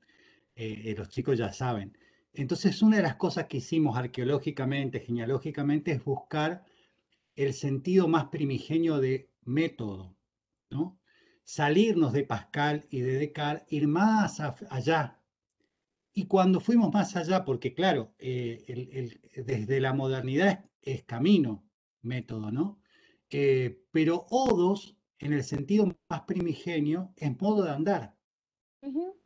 Los chicos ya saben. Entonces, una de las cosas que hicimos arqueológicamente, genealógicamente, es buscar el sentido más primigenio de método, ¿no? Salirnos de Pascal y de Descartes, ir más allá. Y cuando fuimos más allá, porque claro, desde la modernidad es camino, método, ¿no? Pero odos, en el sentido más primigenio, es modo de andar. Ujú.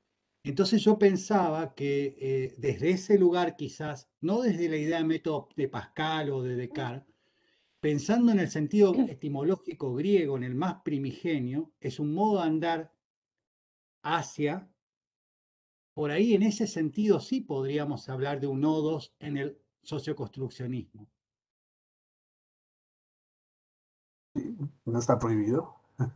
Entonces yo pensaba que desde ese lugar quizás, no desde la idea de método de Pascal o de Descartes, pensando en el sentido etimológico griego, en el más primigenio, es un modo de andar hacia, por ahí en ese sentido sí podríamos hablar de un nodos en el socioconstruccionismo. No está prohibido. No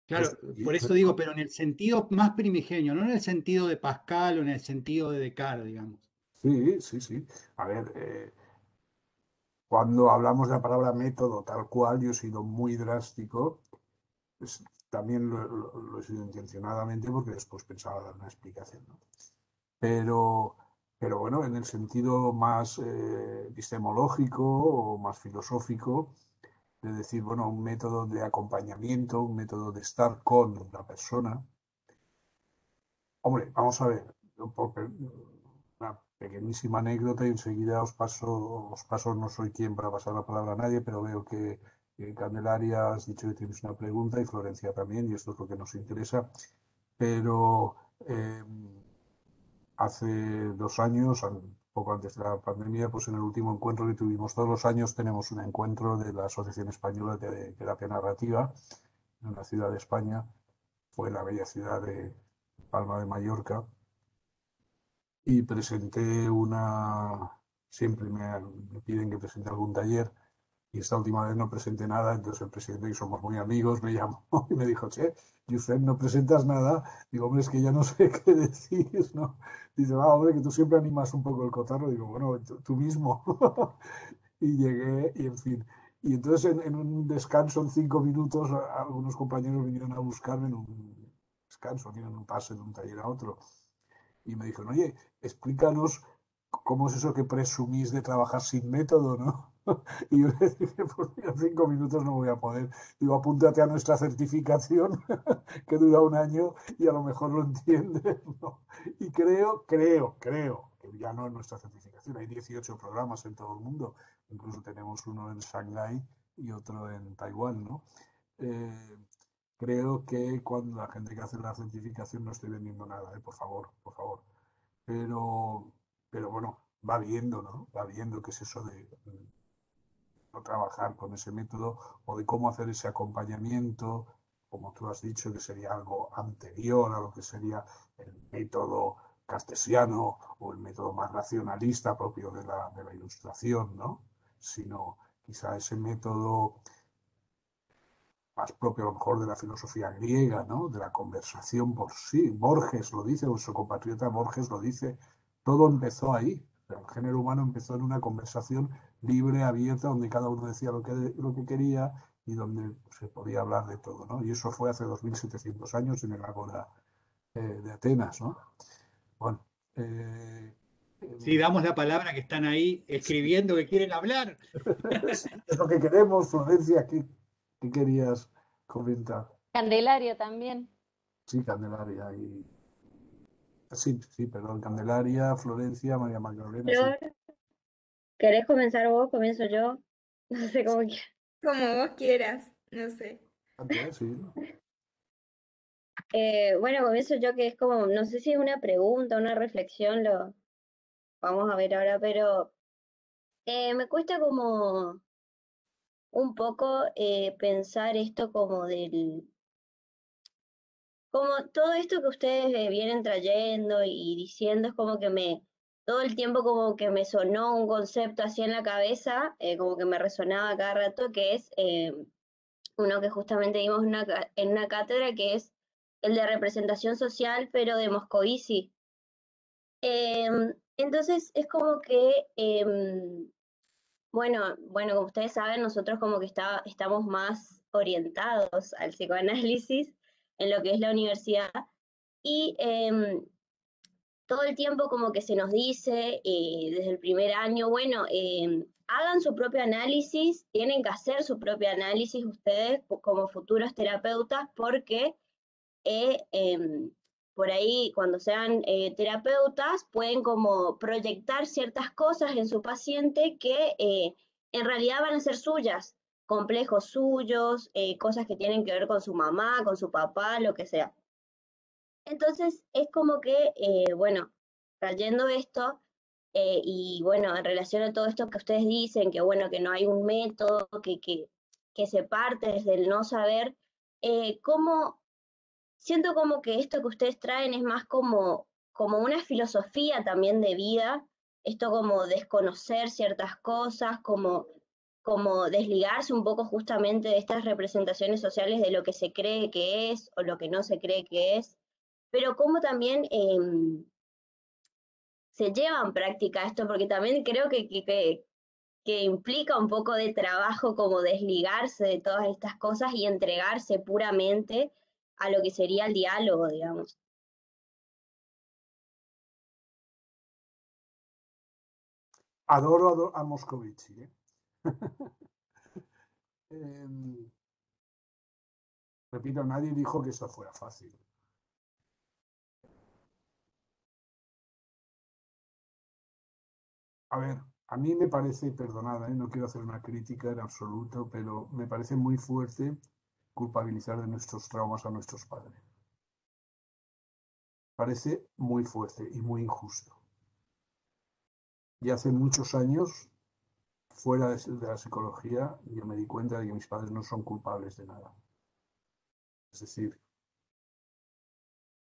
Claro, está por prohibido. eso digo, pero en el sentido más primigenio, no en el sentido de Pascal o en el sentido de Descartes, digamos. Sí, sí, sí. A ver, cuando hablamos de la palabra método tal cual, yo he sido muy drástico. Pues, también lo he sido intencionadamente porque después pensaba dar una explicación, ¿no? Pero, pero bueno, en el sentido más epistemológico o más filosófico, de decir, bueno, un método de acompañamiento, un método de estar con la persona. Hombre, vamos a ver, una pequeñísima anécdota y enseguida os paso, no soy quien para pasar la palabra a nadie, pero veo que Candelaria has dicho que tienes una pregunta y Florencia también, y esto es lo que nos interesa. Pero eh, hace 2 años, poco antes de la pandemia, pues en el último encuentro que tuvimos, todos los años tenemos un encuentro de la Asociación Española de Terapia Narrativa en una ciudad de España, fue la bella ciudad de Palma de Mallorca, y presenté siempre me piden que presente algún taller, y esta última vez no presenté nada. Entonces el presidente, que somos muy amigos, me llamó y me dijo, che, Josep, ¿no presentas nada? Digo, hombre, es que ya no sé qué decir, ¿no? Dice, hombre, que tú siempre animas un poco el cotarro. Digo, bueno, tú mismo. Y llegué, y en fin. Y entonces en un descanso, en 5 minutos, algunos compañeros vinieron a buscarme en un descanso, en un pase de un taller a otro. Y me dijeron, oye, explícanos cómo es eso que presumís de trabajar sin método, ¿no? Y yo le dije, pues mira, en 5 minutos no voy a poder. Digo, apúntate a nuestra certificación, que dura un año, y a lo mejor lo entiendes, ¿no? Y creo, que ya no en nuestra certificación, hay 18 programas en todo el mundo, incluso tenemos uno en Shanghái y otro en Taiwán, ¿no? Eh, Creo que cuando la gente que hace la certificación, no estoy vendiendo nada, por favor, por favor. Pero, pero bueno, va viendo, ¿no? Va viendo qué es eso de no trabajar con ese método, o de cómo hacer ese acompañamiento, como tú has dicho, que sería algo anterior a lo que sería el método cartesiano o el método más racionalista propio de la ilustración, ¿no? Sino quizá ese método más propio a lo mejor de la filosofía griega, ¿no? De la conversación por sí. Borges lo dice, nuestro compatriota Borges lo dice, todo empezó ahí. El género humano empezó en una conversación libre, abierta, donde cada uno decía lo que quería y donde se podía hablar de todo, ¿no? Y eso fue hace 2700 años en el Ágora de Atenas, ¿no? Bueno, eh, Sí, damos la palabra que están ahí escribiendo que quieren hablar. es lo que queremos. Florencia, ¿qué querías comentar? Candelaria también. Sí, Candelaria. Sí, sí, perdón, Candelaria, Florencia, María Magdalena, sí. Flor, ¿querés comenzar vos? ¿Comienzo yo? No sé cómo quieras. Como vos quieras, no sé. Sí. Bueno, comienzo yo, que es como, no sé si es una pregunta, una reflexión, lo vamos a ver ahora, pero me cuesta como un poco pensar esto como como todo esto que ustedes vienen trayendo y diciendo, es como que todo el tiempo como que me sonó un concepto así en la cabeza, como que me resonaba cada rato, que es uno que justamente vimos en una cátedra, que es el de representación social, pero de Moscovici. Entonces es como que, bueno, como ustedes saben, nosotros como que estamos más orientados al psicoanálisis en lo que es la universidad y todo el tiempo como que se nos dice desde el primer año, bueno, hagan su propio análisis, tienen que hacer su propio análisis ustedes como futuros terapeutas porque por ahí cuando sean terapeutas pueden como proyectar ciertas cosas en su paciente que en realidad van a ser suyas, complejos suyos, cosas que tienen que ver con su mamá, con su papá, lo que sea. Entonces es como que, bueno, trayendo esto, y bueno, en relación a todo esto que ustedes dicen, que bueno, que no hay un método, que se parte desde el no saber, ¿cómo siento como que esto que ustedes traen es más como una filosofía también de vida, esto como desconocer ciertas cosas, como desligarse un poco justamente de estas representaciones sociales de lo que se cree que es o lo que no se cree que es, pero cómo también se lleva en práctica esto, porque también creo que implica un poco de trabajo como desligarse de todas estas cosas y entregarse puramente a lo que sería el diálogo, digamos. Adoro a Moscovici, ¿eh? Em, repito, nadie dijo que esto fuera fácil. A ver, a mí me parece, perdonada, no quiero hacer una crítica en absoluto, pero me parece muy fuerte culpabilizar de nuestros traumas a nuestros padres. Parece muy fuerte y muy injusto. Y hace muchos años, fuera de la psicología, yo me di cuenta de que mis padres no son culpables de nada. Es decir,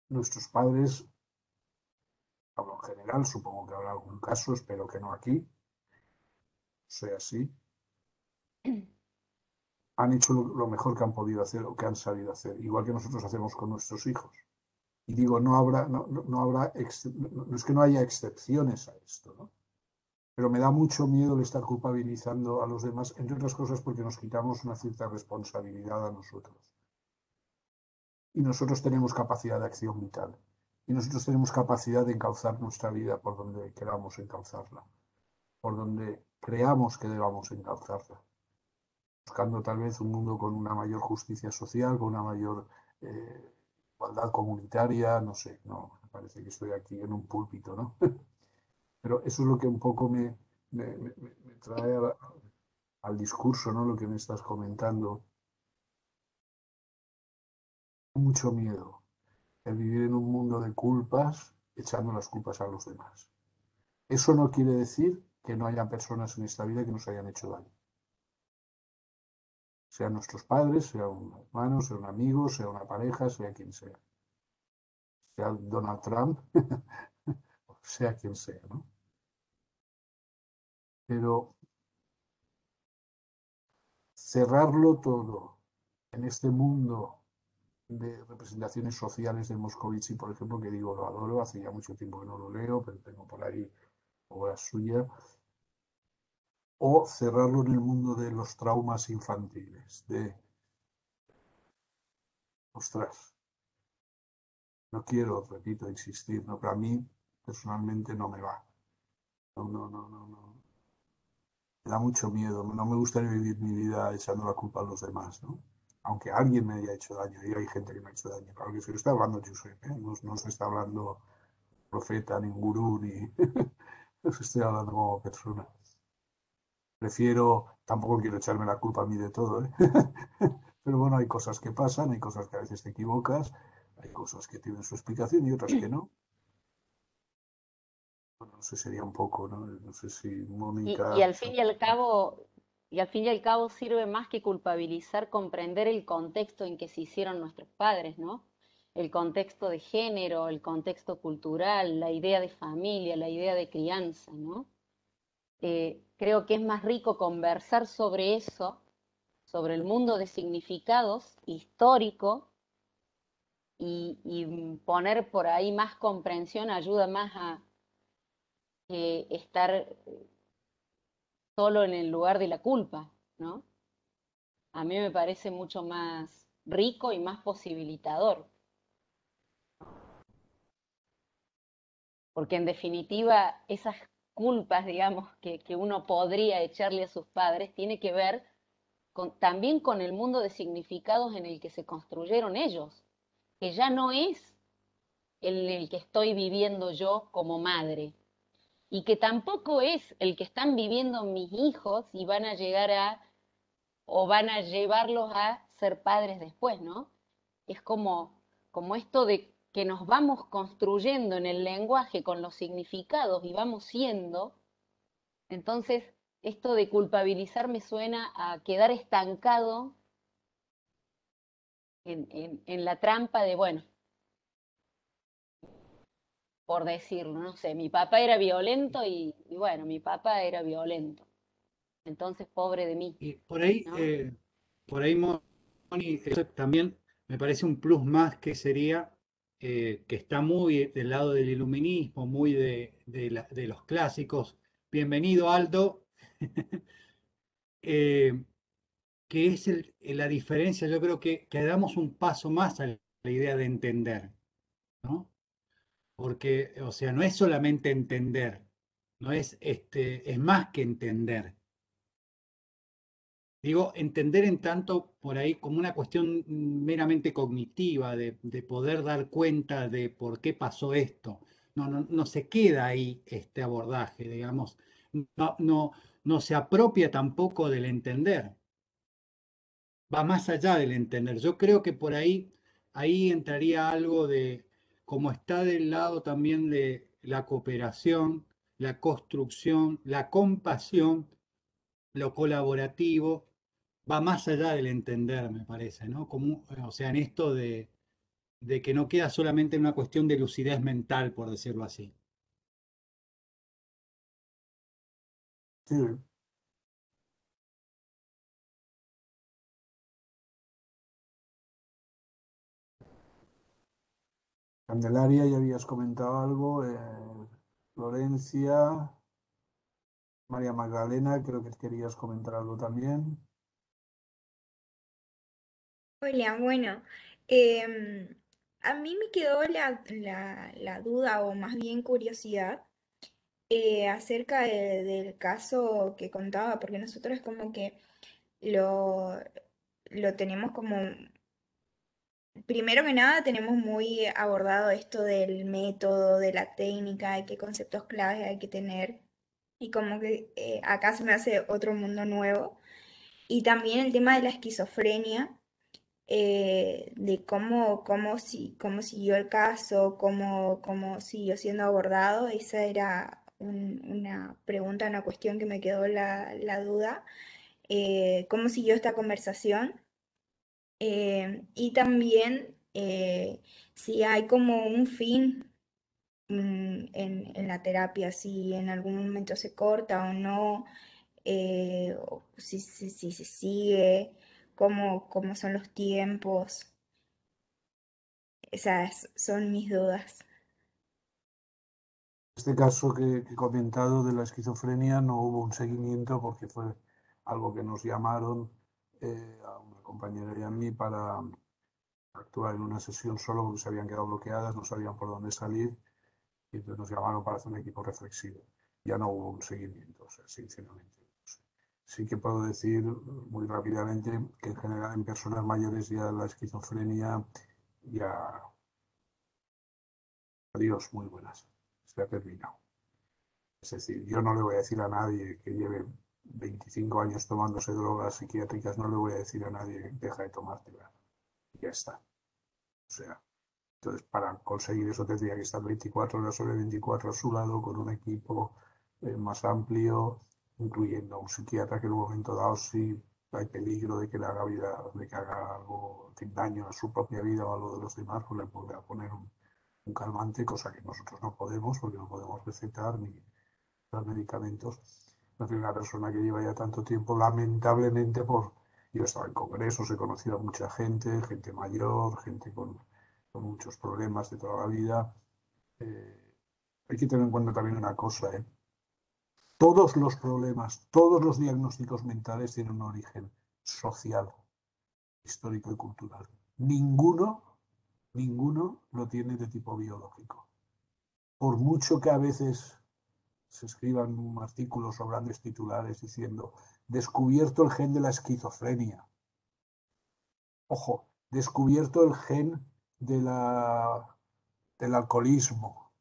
nuestros padres, hablo en general, supongo que habrá algún caso, espero que no aquí, sea así, han hecho lo mejor que han podido hacer o que han sabido hacer, igual que nosotros hacemos con nuestros hijos. Y digo, no habrá, no habrá, no es que no haya excepciones a esto, ¿no? Pero me da mucho miedo el estar culpabilizando a los demás, entre otras cosas porque nos quitamos una cierta responsabilidad a nosotros. Y nosotros tenemos capacidad de acción vital. Y nosotros tenemos capacidad de encauzar nuestra vida por donde queramos encauzarla, por donde creamos que debamos encauzarla, buscando tal vez un mundo con una mayor justicia social, con una mayor igualdad comunitaria, no sé, no, me parece que estoy aquí en un púlpito, ¿no? Pero eso es lo que un poco me trae al discurso, ¿no? Lo que me estás comentando. Mucho miedo el vivir en un mundo de culpas, echando las culpas a los demás. Eso no quiere decir que no haya personas en esta vida que nos hayan hecho daño. Sean nuestros padres, sea un hermano, sea un amigo, sea una pareja, sea quien sea. Sea Donald Trump, sea quien sea, ¿no? Pero cerrarlo todo en este mundo de representaciones sociales de Moscovici, por ejemplo, que digo, lo adoro, hace ya mucho tiempo que no lo leo, pero tengo por ahí obras suyas, o cerrarlo en el mundo de los traumas infantiles, de, ostras, no quiero, repito, insistir, no, pero a mí personalmente no me va, no, me da mucho miedo, no me gustaría vivir mi vida echando la culpa a los demás, ¿no? Aunque alguien me haya hecho daño, y hay gente que me ha hecho daño, claro que se está hablando Josep, ¿eh? No se está hablando profeta, ni gurú, ni no se estoy hablando como persona. Prefiero, tampoco quiero echarme la culpa a mí de todo, ¿eh? Pero bueno, hay cosas que pasan, hay cosas que a veces te equivocas, hay cosas que tienen su explicación y otras que no. Bueno, no sé, sería un poco, ¿no? No sé si Y Mónica... al fin y al cabo, sirve más que culpabilizar, comprender el contexto en que se hicieron nuestros padres, ¿no? El contexto de género, el contexto cultural, la idea de familia, la idea de crianza, ¿no? Creo que es más rico conversar sobre eso sobre el mundo de significados histórico y poner por ahí más comprensión ayuda más a estar solo en el lugar de la culpa, ¿no? A mí me parece mucho más rico y más posibilitador. Porque en definitiva esas culpas, digamos, que uno podría echarle a sus padres, tiene que ver también con el mundo de significados en el que se construyeron ellos, que ya no es el que estoy viviendo yo como madre, y que tampoco es el que están viviendo mis hijos y van a llegar o van a llevarlos a ser padres después, ¿no? Es como esto de que nos vamos construyendo en el lenguaje con los significados y vamos siendo, entonces esto de culpabilizar me suena a quedar estancado en la trampa de, bueno, por decirlo, no sé, mi papá era violento y bueno, mi papá era violento, entonces pobre de mí, Y ¿no? por ahí, Moni, eso también me parece un plus más que sería que está muy del lado del iluminismo, muy de los clásicos. Bienvenido, Aldo. Eh, que es la diferencia, yo creo que damos un paso más a la idea de entender, ¿no? Porque, o sea, no es solamente entender, no es, es más que entender. Digo, entender en tanto por ahí como una cuestión meramente cognitiva, de poder dar cuenta de por qué pasó esto. No se queda ahí este abordaje, digamos, no se apropia tampoco del entender, va más allá del entender. Yo creo que por ahí entraría algo de, como está del lado también de la cooperación, la construcción, la compasión, lo colaborativo, va más allá del entender, me parece, ¿no? Como, o sea, en esto de que no queda solamente una cuestión de lucidez mental, por decirlo así. Sí, Candelaria, ya habías comentado algo. Florencia, María Magdalena, creo que querías comentar algo también. Hola, bueno, em, a mí me quedó la duda o más bien curiosidad acerca del caso que contaba, porque nosotros como que lo, lo tenemos como, primero que nada tenemos muy abordado esto del método, de la técnica, de qué conceptos claves hay que tener, y como que acá se me hace otro mundo nuevo. Y también el tema de la esquizofrenia, de cómo siguió el caso, cómo siguió siendo abordado. Esa era una pregunta, una cuestión que me quedó la duda. ¿Cómo siguió esta conversación? Y también si hay como un fin en la terapia, si en algún momento se corta o no, o si se sigue, cómo son los tiempos. Esas son mis dudas. Este caso que he comentado de la esquizofrenia no hubo un seguimiento porque fue algo que nos llamaron a una compañera y a mí para actuar en una sesión solo porque se habían quedado bloqueadas, no sabían por dónde salir y entonces nos llamaron para hacer un equipo reflexivo. Ya no hubo un seguimiento, o sea, sinceramente. Sí que puedo decir muy rápidamente que en general en personas mayores ya la esquizofrenia ya, adiós, muy buenas, se ha terminado. Es decir, yo no le voy a decir a nadie que lleve 25 años tomándose drogas psiquiátricas, no le voy a decir a nadie deja de tomártela. Y ya está. O sea, entonces para conseguir eso tendría que estar 24 horas sobre 24 a su lado con un equipo más amplio, incluyendo a un psiquiatra que en un momento dado si hay peligro de que le haga vida, de que haga algo, en fin, daño a su propia vida o a lo de los demás, pues le podrá poner un calmante, cosa que nosotros no podemos, porque no podemos recetar ni los medicamentos. No soy una persona que lleva ya tanto tiempo, lamentablemente, por Yo estaba en congresos, he conocido a mucha gente, gente mayor, gente con muchos problemas de toda la vida. Hay que tener en cuenta también una cosa, ¿eh? Todos los problemas, todos los diagnósticos mentales tienen un origen social, histórico y cultural. Ninguno lo tiene de tipo biológico. Por mucho que a veces se escriban artículos o grandes titulares diciendo descubierto el gen de la esquizofrenia. Ojo, descubierto el gen del alcoholismo.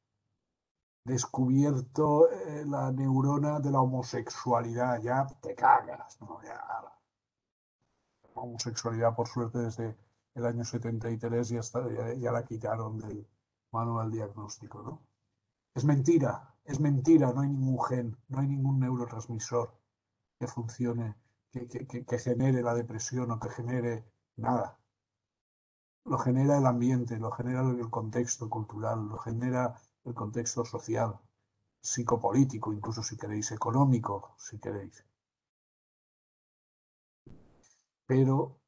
Descubierto la neurona de la homosexualidad. Ya te cagas, ¿no? Ya. La homosexualidad, por suerte, desde el año 73 ya la quitaron del manual diagnóstico, ¿no? Es mentira, no hay ningún gen, no hay ningún neurotransmisor que funcione, que genere la depresión o que genere nada. Lo genera el ambiente, lo genera el contexto cultural, lo genera el contexto social, psicopolítico, incluso si queréis, económico, si queréis. Pero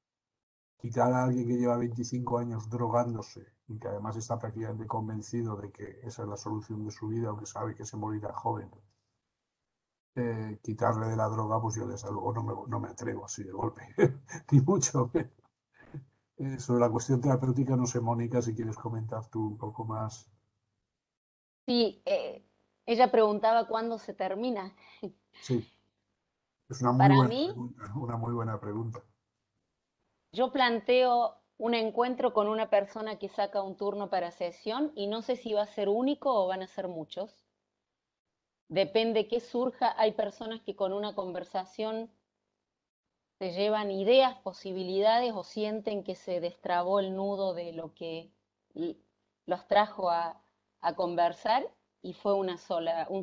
quitar a alguien que lleva 25 años drogándose y que además está prácticamente convencido de que esa es la solución de su vida, aunque sabe que se morirá joven, quitarle de la droga, pues yo desde luego no me atrevo así de golpe, ni mucho menos. Sobre la cuestión terapéutica, no sé, Mónica, si quieres comentar tú un poco más. Sí, ella preguntaba cuándo se termina. Sí, es una muy Para buena mí, pregunta, una muy buena pregunta. yo planteo un encuentro con una persona que saca un turno para sesión y no sé si va a ser único o van a ser muchos. Depende qué surja. Hay personas que con una conversación se llevan ideas, posibilidades o sienten que se destrabó el nudo de lo que los trajo a conversar y fue un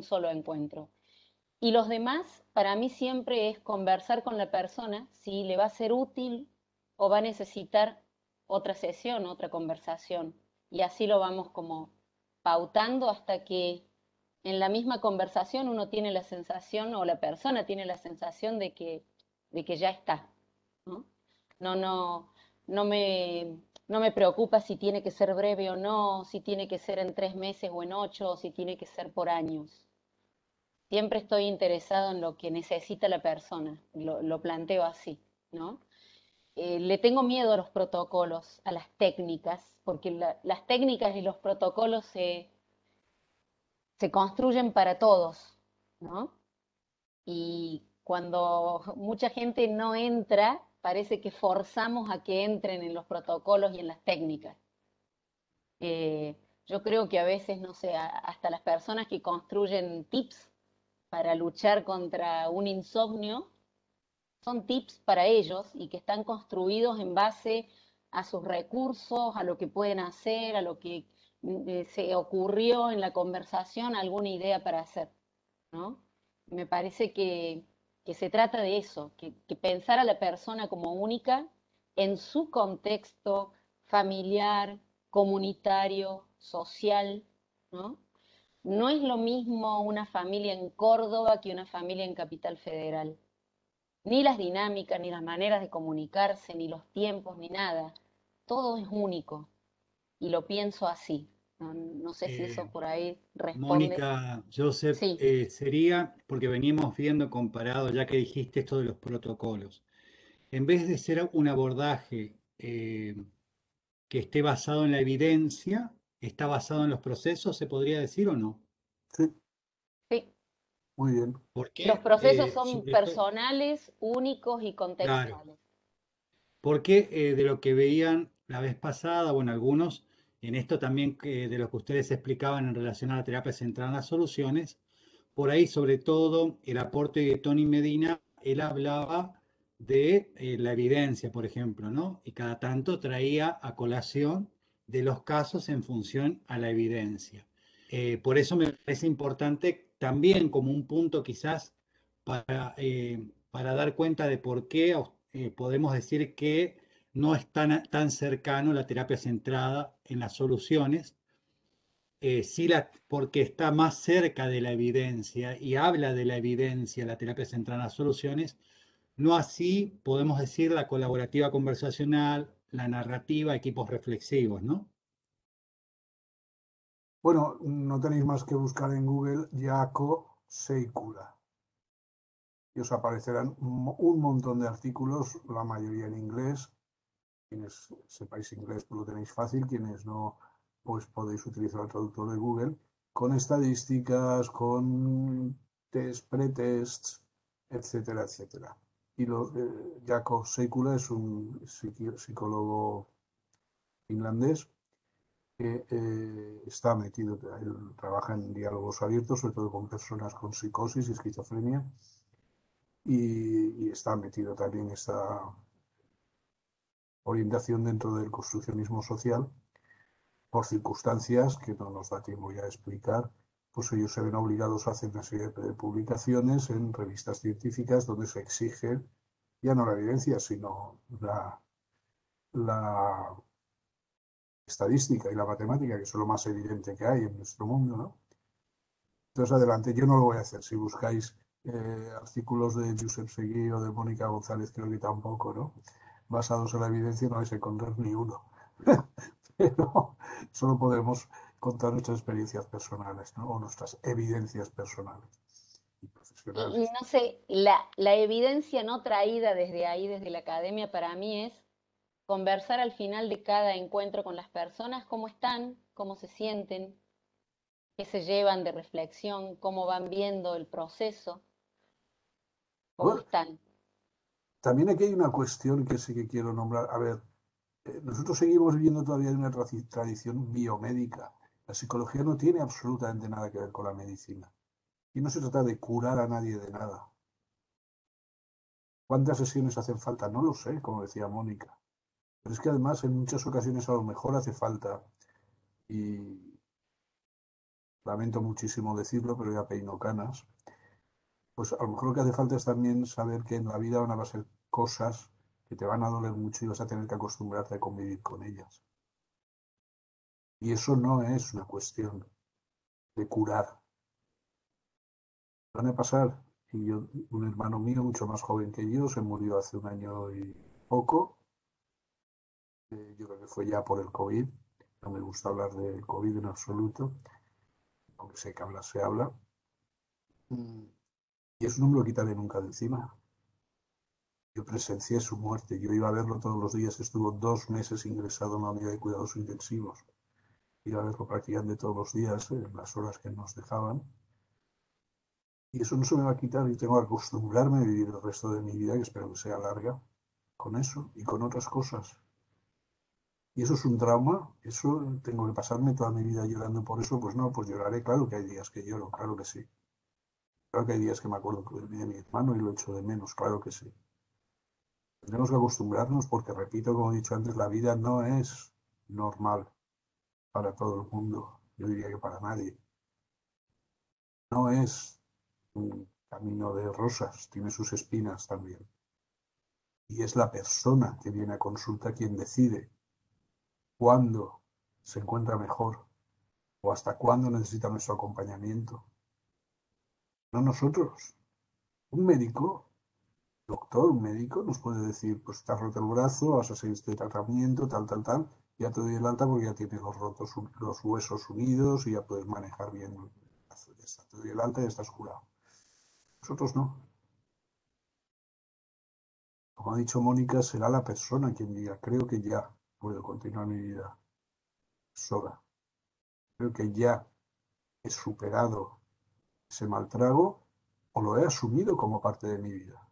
solo encuentro. Y los demás, para mí siempre es conversar con la persona si le va a ser útil o va a necesitar otra sesión, otra conversación. Y así lo vamos como pautando hasta que en la misma conversación uno tiene la sensación o la persona tiene la sensación de que ya está, ¿no? No, no, no me, no me preocupa si tiene que ser breve o no, si tiene que ser en 3 meses o en 8, o si tiene que ser por años. Siempre estoy interesado en lo que necesita la persona, lo planteo así, ¿no? Le tengo miedo a los protocolos, a las técnicas, porque las técnicas y los protocolos se construyen para todos, ¿no? Y cuando mucha gente no entra, parece que forzamos a que entren en los protocolos y en las técnicas. Yo creo que a veces, no sé, hasta las personas que construyen tips para luchar contra un insomnio, son tips para ellos y que están construidos en base a sus recursos, a lo que pueden hacer, a lo que se ocurrió en la conversación, alguna idea para hacer, ¿no? Me parece que se trata de eso, que pensar a la persona como única en su contexto familiar, comunitario, social, ¿no? No es lo mismo una familia en Córdoba que una familia en Capital Federal. Ni las dinámicas, ni las maneras de comunicarse, ni los tiempos, ni nada. Todo es único. Y lo pienso así. No sé si eso Eh, por ahí responde. Mónica, Joseph, Sí, sería, porque veníamos viendo comparado, ya que dijiste esto de los protocolos, en vez de ser un abordaje que esté basado en la evidencia, está basado en los procesos, ¿se podría decir o no? Sí, sí. muy bien. Los Porque, procesos son sobre todo, personales, únicos y claro, contextuales. porque de lo que veían la vez pasada, bueno, algunos, en esto también de lo que ustedes explicaban en relación a la terapia centrada en las soluciones, por ahí sobre todo el aporte de Tony Medina, él hablaba de la evidencia, por ejemplo, ¿no? Y cada tanto traía a colación de los casos en función a la evidencia. Por eso me parece importante también como un punto quizás para dar cuenta de por qué podemos decir que no es tan cercano la terapia centrada en las soluciones, sí porque está más cerca de la evidencia y habla de la evidencia, la terapia centrada en las soluciones, No así podemos decir la colaborativa conversacional, la narrativa, equipos reflexivos, ¿no? Bueno, no tenéis más que buscar en Google Jaakko Seikkula y os aparecerán un montón de artículos, la mayoría en inglés. Quienes sepáis inglés pues lo tenéis fácil, quienes no, pues podéis utilizar el traductor de Google, con estadísticas, con test, pretests, etcétera, etcétera. Y Jaakko Seikkula es un psicólogo finlandés que está metido, él trabaja en diálogos abiertos, sobre todo con personas con psicosis y esquizofrenia, y está metido también en esta orientación dentro del construccionismo social. Por circunstancias que no nos da tiempo ya a explicar, pues ellos se ven obligados a hacer una serie de publicaciones en revistas científicas donde se exige ya no la evidencia, sino la estadística y la matemática, que es lo más evidente que hay en nuestro mundo, ¿no? Entonces, adelante, yo no lo voy a hacer. Si buscáis artículos de Josep Seguí o de Mónica González, creo que tampoco, ¿no? Basados en la evidencia, no vais a encontrar ni uno. Pero solo podemos contar nuestras experiencias personales, ¿no? O nuestras evidencias personales y Y profesionales. no sé, la evidencia no traída desde ahí, desde la academia, para mí es conversar al final de cada encuentro con las personas, cómo están, cómo se sienten, qué se llevan de reflexión, cómo van viendo el proceso, cómo Bueno, están. también aquí hay una cuestión que sí que quiero nombrar. A ver, nosotros seguimos viviendo todavía en una tradición biomédica. La psicología no tiene absolutamente nada que ver con la medicina. Y no se trata de curar a nadie de nada. ¿Cuántas sesiones hacen falta? No lo sé, como decía Mónica. Pero es que además en muchas ocasiones a lo mejor hace falta, y lamento muchísimo decirlo, pero ya peino canas, pues a lo mejor lo que hace falta es también saber que en la vida van a pasar cosas que te van a doler mucho y vas a tener que acostumbrarte a convivir con ellas. Y eso no es una cuestión de curar. Van a pasar, y yo, un hermano mío mucho más joven que yo se murió hace un año y poco. Yo creo que fue ya por el COVID. No me gusta hablar del COVID en absoluto, aunque sé que hablar se habla. Y eso no me lo quitaré nunca de encima. Yo presencié su muerte, yo iba a verlo todos los días, estuvo 2 meses ingresado en la unidad de cuidados intensivos. Iba a verlo prácticamente todos los días, en las horas que nos dejaban. Y eso no se me va a quitar y tengo que acostumbrarme a vivir el resto de mi vida, que espero que sea larga, con eso y con otras cosas. Y eso es un trauma, eso tengo que pasarme toda mi vida llorando por eso, pues no, pues lloraré, claro que hay días que lloro, claro que sí. Claro que hay días que me acuerdo de mi hermano y lo echo de menos, claro que sí. Tenemos que acostumbrarnos porque, repito, como he dicho antes, la vida no es normal para todo el mundo. Yo diría que para nadie. No es un camino de rosas, tiene sus espinas también. Y es la persona que viene a consulta quien decide cuándo se encuentra mejor o hasta cuándo necesita nuestro acompañamiento. No nosotros. Un médico, doctor, un médico nos puede decir, pues te has roto el brazo, vas a seguir este tratamiento, tal, tal, tal, ya te doy el alta porque ya tienes los huesos unidos y ya puedes manejar bien el brazo. Ya está, te doy el alta y ya estás curado. Nosotros no. Como ha dicho Mónica, será la persona quien diga, creo que ya puedo continuar mi vida sola. Creo que ya he superado ese mal trago o lo he asumido como parte de mi vida.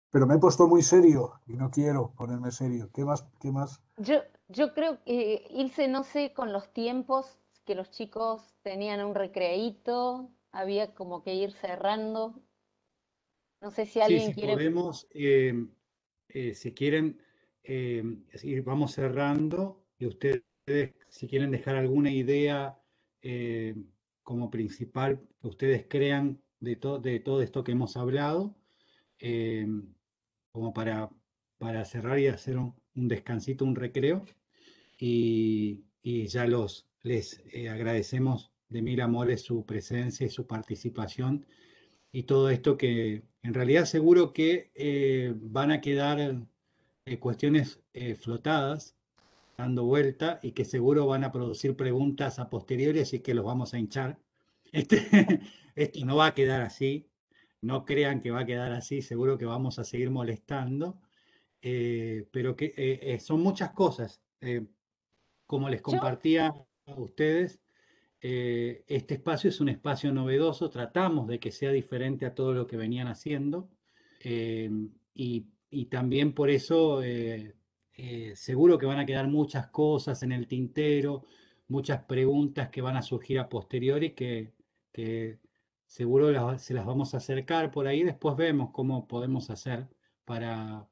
Pero me he puesto muy serio y no quiero ponerme serio. ¿Qué más? ¿Qué más? Yo creo que irse, no sé, con los tiempos que los chicos tenían un recreíto, había como que ir cerrando. No sé si Sí, alguien si quiere. podemos, si quieren, vamos cerrando y ustedes, si quieren dejar alguna idea eh, como principal que ustedes crean de todo esto que hemos hablado, eh, como para cerrar y hacer un descansito, un recreo, y ya les agradecemos de mil amores su presencia y su participación y todo esto que en realidad seguro que van a quedar cuestiones flotadas, dando vuelta, y que seguro van a producir preguntas a posteriori, así que los vamos a hinchar. Este, esto no va a quedar así, no crean que va a quedar así, seguro que vamos a seguir molestando, pero que son muchas cosas. Como les Yo, compartía a ustedes, este espacio es un espacio novedoso, tratamos de que sea diferente a todo lo que venían haciendo, eh, y también por eso seguro que van a quedar muchas cosas en el tintero, muchas preguntas que van a surgir a posteriori que seguro se las vamos a acercar por ahí, después vemos cómo podemos hacer para,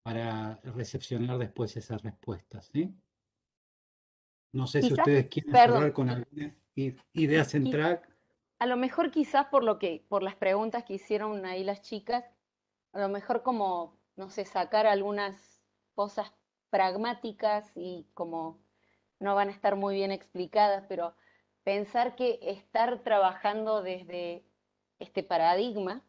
para recepcionar después esas respuestas, ¿sí? No sé si quizás, ustedes quieren perdón, cerrar con alguna idea qui- central. a lo mejor quizás por las preguntas que hicieron ahí las chicas, a lo mejor como, no sé, sacar algunas cosas pragmáticas y como no van a estar muy bien explicadas, pero pensar que estar trabajando desde este paradigma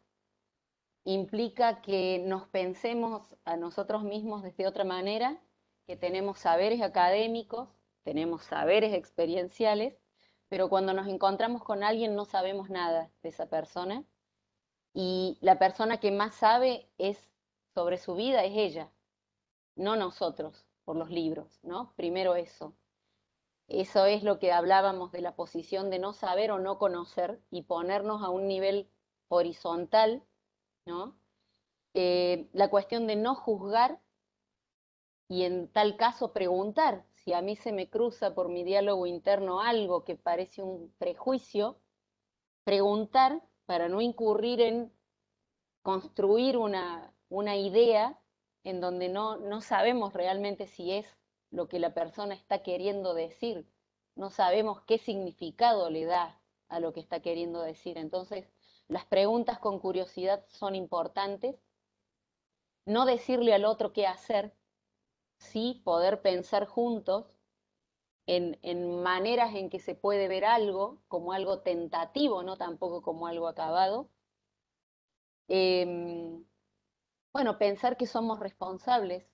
implica que nos pensemos a nosotros mismos desde otra manera, que tenemos saberes académicos, tenemos saberes experienciales, pero cuando nos encontramos con alguien no sabemos nada de esa persona y la persona que más sabe es sobre su vida es ella, no nosotros por los libros, ¿no? Primero eso. Eso es lo que hablábamos de la posición de no saber o no conocer y ponernos a un nivel horizontal, ¿no? La cuestión de no juzgar y en tal caso preguntar. Si a mí se me cruza por mi diálogo interno algo que parece un prejuicio, preguntar para no incurrir en construir una idea en donde no sabemos realmente si es lo que la persona está queriendo decir, no sabemos qué significado le da a lo que está queriendo decir. Entonces, las preguntas con curiosidad son importantes. No decirle al otro qué hacer, sí poder pensar juntos en maneras en que se puede ver algo como algo tentativo, no tampoco como algo acabado. Eh, bueno, pensar que somos responsables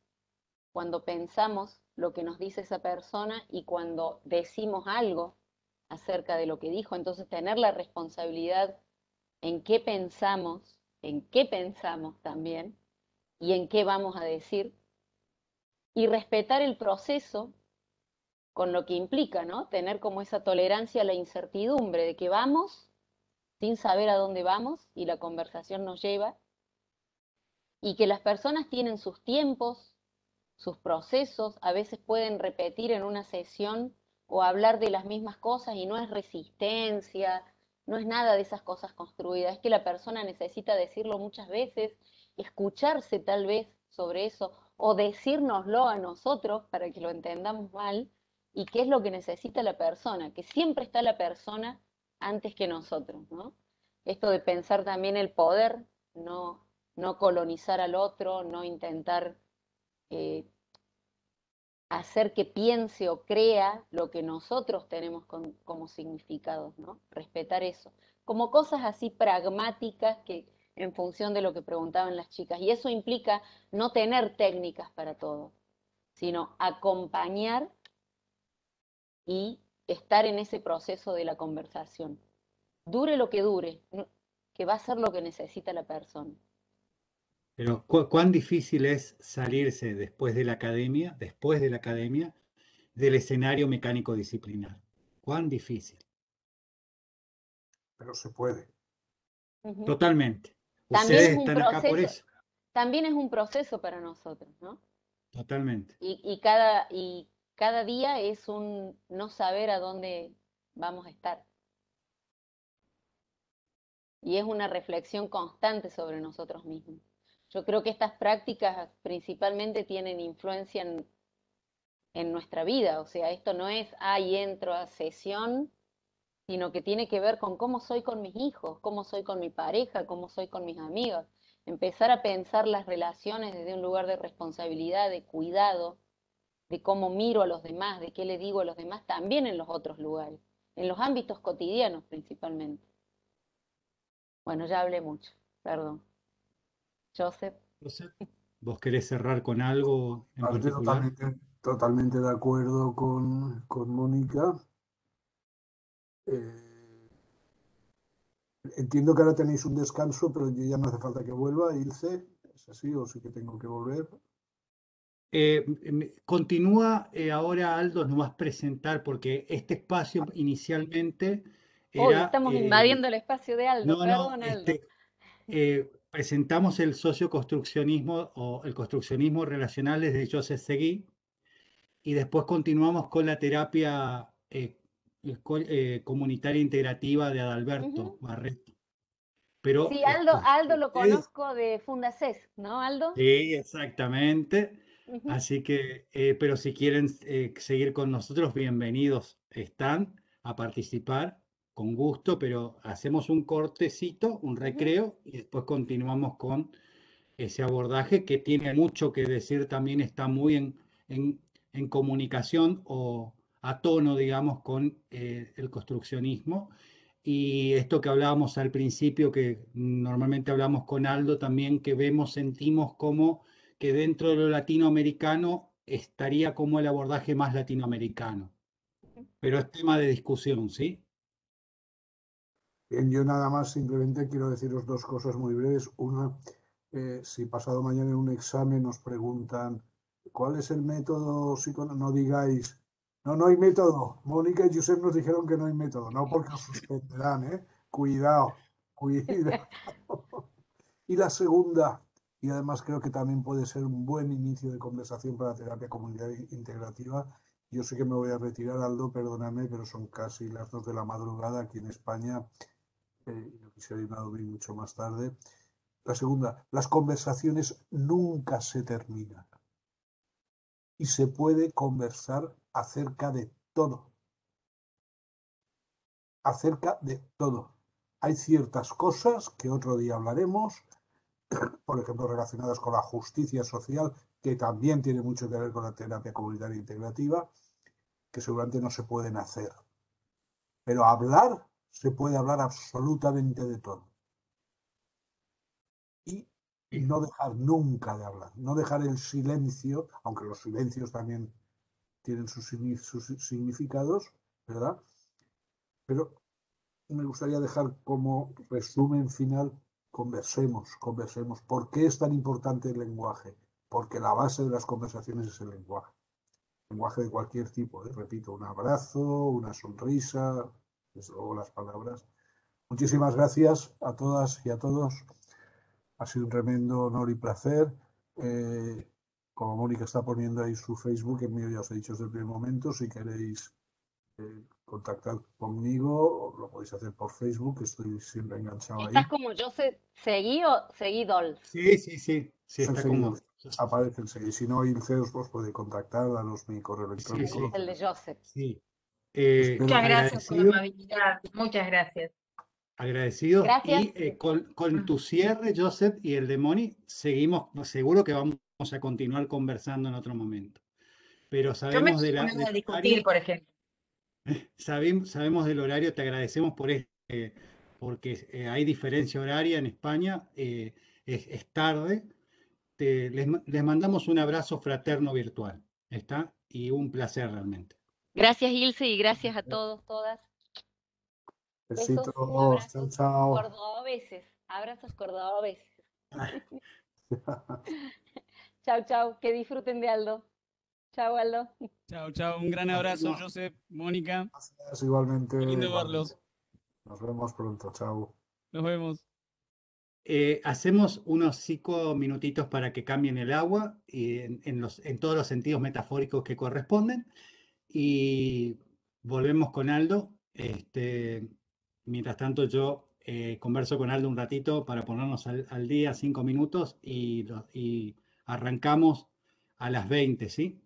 cuando pensamos lo que nos dice esa persona y cuando decimos algo acerca de lo que dijo, entonces tener la responsabilidad en qué pensamos también y en qué vamos a decir y respetar el proceso con lo que implica, ¿no? Tener como esa tolerancia a la incertidumbre de que vamos sin saber a dónde vamos y la conversación nos lleva, y que las personas tienen sus tiempos, sus procesos, a veces pueden repetir en una sesión o hablar de las mismas cosas y no es resistencia, no es nada de esas cosas construidas, es que la persona necesita decirlo muchas veces, escucharse tal vez sobre eso o decírnoslo a nosotros para que lo entendamos mal y qué es lo que necesita la persona, que siempre está la persona antes que nosotros, ¿no? Esto de pensar también el poder, no colonizar al otro, no intentar eh, hacer que piense o crea lo que nosotros tenemos como significados, ¿no? Respetar eso. Como cosas así pragmáticas que en función de lo que preguntaban las chicas. Y eso implica no tener técnicas para todo, sino acompañar y estar en ese proceso de la conversación. Dure lo que dure, que va a ser lo que necesita la persona. Pero cuán difícil es salirse después de la academia, del escenario mecánico disciplinar. Cuán difícil. pero se puede. Ujú. Totalmente. También Ustedes es un están acá por proceso, eso. también es un proceso para nosotros, ¿no? Totalmente. Y cada día es un no saber a dónde vamos a estar. Y es una reflexión constante sobre nosotros mismos. Yo creo que estas prácticas principalmente tienen influencia en nuestra vida. O sea, esto no es, ay, entro a sesión, sino que tiene que ver con cómo soy con mis hijos, cómo soy con mi pareja, cómo soy con mis amigos. Empezar a pensar las relaciones desde un lugar de responsabilidad, de cuidado, de cómo miro a los demás, de qué le digo a los demás, también en los otros lugares, en los ámbitos cotidianos principalmente. Bueno, ya hablé mucho, perdón. Joseph. Joseph, ¿vos querés cerrar con algo en Estoy particular? totalmente de acuerdo con Mónica. Eh, Entiendo que ahora tenéis un descanso, pero yo ya no hace falta que vuelva, Ilse. ¿Es así o sí que tengo que volver? Continúa ahora Aldo, nos vas a presentar, porque este espacio inicialmente Hoy era, estamos invadiendo el espacio de Aldo, no, perdón, Aldo. presentamos el socioconstruccionismo o el construccionismo relacional desde Joseph Seguí, y después continuamos con la terapia comunitaria integrativa de Adalberto Ujú. Barreto. Pero Sí, Aldo lo ustedes, conozco de Fundaces, ¿no, Aldo? sí, exactamente. Ujú, Así que, pero si quieren seguir con nosotros, bienvenidos están a participar con gusto, pero hacemos un cortecito, un ujú, recreo, y después continuamos con ese abordaje que tiene mucho que decir, también está muy en- en comunicación o a tono, digamos, con el construccionismo. Y esto que hablábamos al principio, que normalmente hablamos con Aldo también, que vemos, sentimos como que dentro de lo latinoamericano estaría como el abordaje más latinoamericano. Pero es tema de discusión, ¿sí? Bien, yo nada más simplemente quiero deciros dos cosas muy breves. Una, si pasado mañana en un examen nos preguntan cuál es el método no digáis, no, no hay método. Mónica y Josep nos dijeron que no hay método, no porque os suspenderán, ¿eh? Cuidado, cuidado. Y la segunda, y además creo que también puede ser un buen inicio de conversación para terapia comunitaria integrativa. Yo sé que me voy a retirar, Aldo, perdóname, pero son casi las 2 de la madrugada aquí en España, y no quisiera irme a dormir mucho más tarde. La segunda, las conversaciones nunca se terminan y se puede conversar acerca de todo. Hay ciertas cosas que otro día hablaremos, por ejemplo, relacionadas con la justicia social, que también tiene mucho que ver con la terapia comunitaria integrativa, que seguramente no se pueden hacer. Pero hablar, se puede hablar absolutamente de todo. Y no dejar nunca de hablar, no dejar el silencio, aunque los silencios también tienen sus significados, ¿verdad? Pero me gustaría dejar como resumen final, conversemos. ¿Por qué es tan importante el lenguaje? Porque la base de las conversaciones es el lenguaje. Lenguaje de cualquier tipo, ¿eh? Repito, un abrazo, una sonrisa, desde luego las palabras. Muchísimas gracias a todas y a todos. Ha sido un tremendo honor y placer. Como Mónica está poniendo ahí su Facebook, en mío ya os he dicho desde el primer momento, si queréis contactar conmigo, lo podéis hacer por Facebook, estoy siempre enganchado ahí. ¿Estás como Joseph Seguí o Seguí Doll? Sí, sí, sí, sí, Es el está seguidor, como... aparece el seguidor. Si no, Ilse os puede contactar, daros mi correo Sí, Ese es sí, electrónico. el de Joseph. sí. Espero Muchas que gracias por la Agradecido, amabilidad. Muchas gracias. agradecidos. Gracias. Y con tu cierre, Joseph, y el de Moni, seguimos, seguro que vamos a continuar conversando en otro momento. Pero Yo me sabemos sumo del a discutir, horario, por ejemplo. sabemos del horario, te agradecemos por porque hay diferencia horaria en España, es tarde. Les mandamos un abrazo fraterno virtual, ¿está? Y un placer realmente. Gracias, Ilse, y gracias a todos, todas. Besos besitos, y chao, abrazos chao. cordobeses. Abrazos cordobeses. Chau, chau. Que disfruten de Aldo. Chau, Aldo. Chao, chao. Un gran abrazo, Joseph, Mónica. Gracias, igualmente, Qué lindo igualmente. verlos. Nos vemos pronto, chao. Nos vemos. Hacemos unos 5 minutitos para que cambien el agua y en todos los sentidos metafóricos que corresponden, y volvemos con Aldo. Mientras tanto yo converso con Aldo un ratito para ponernos al día, 5 minutos, y arrancamos a las 20, ¿sí?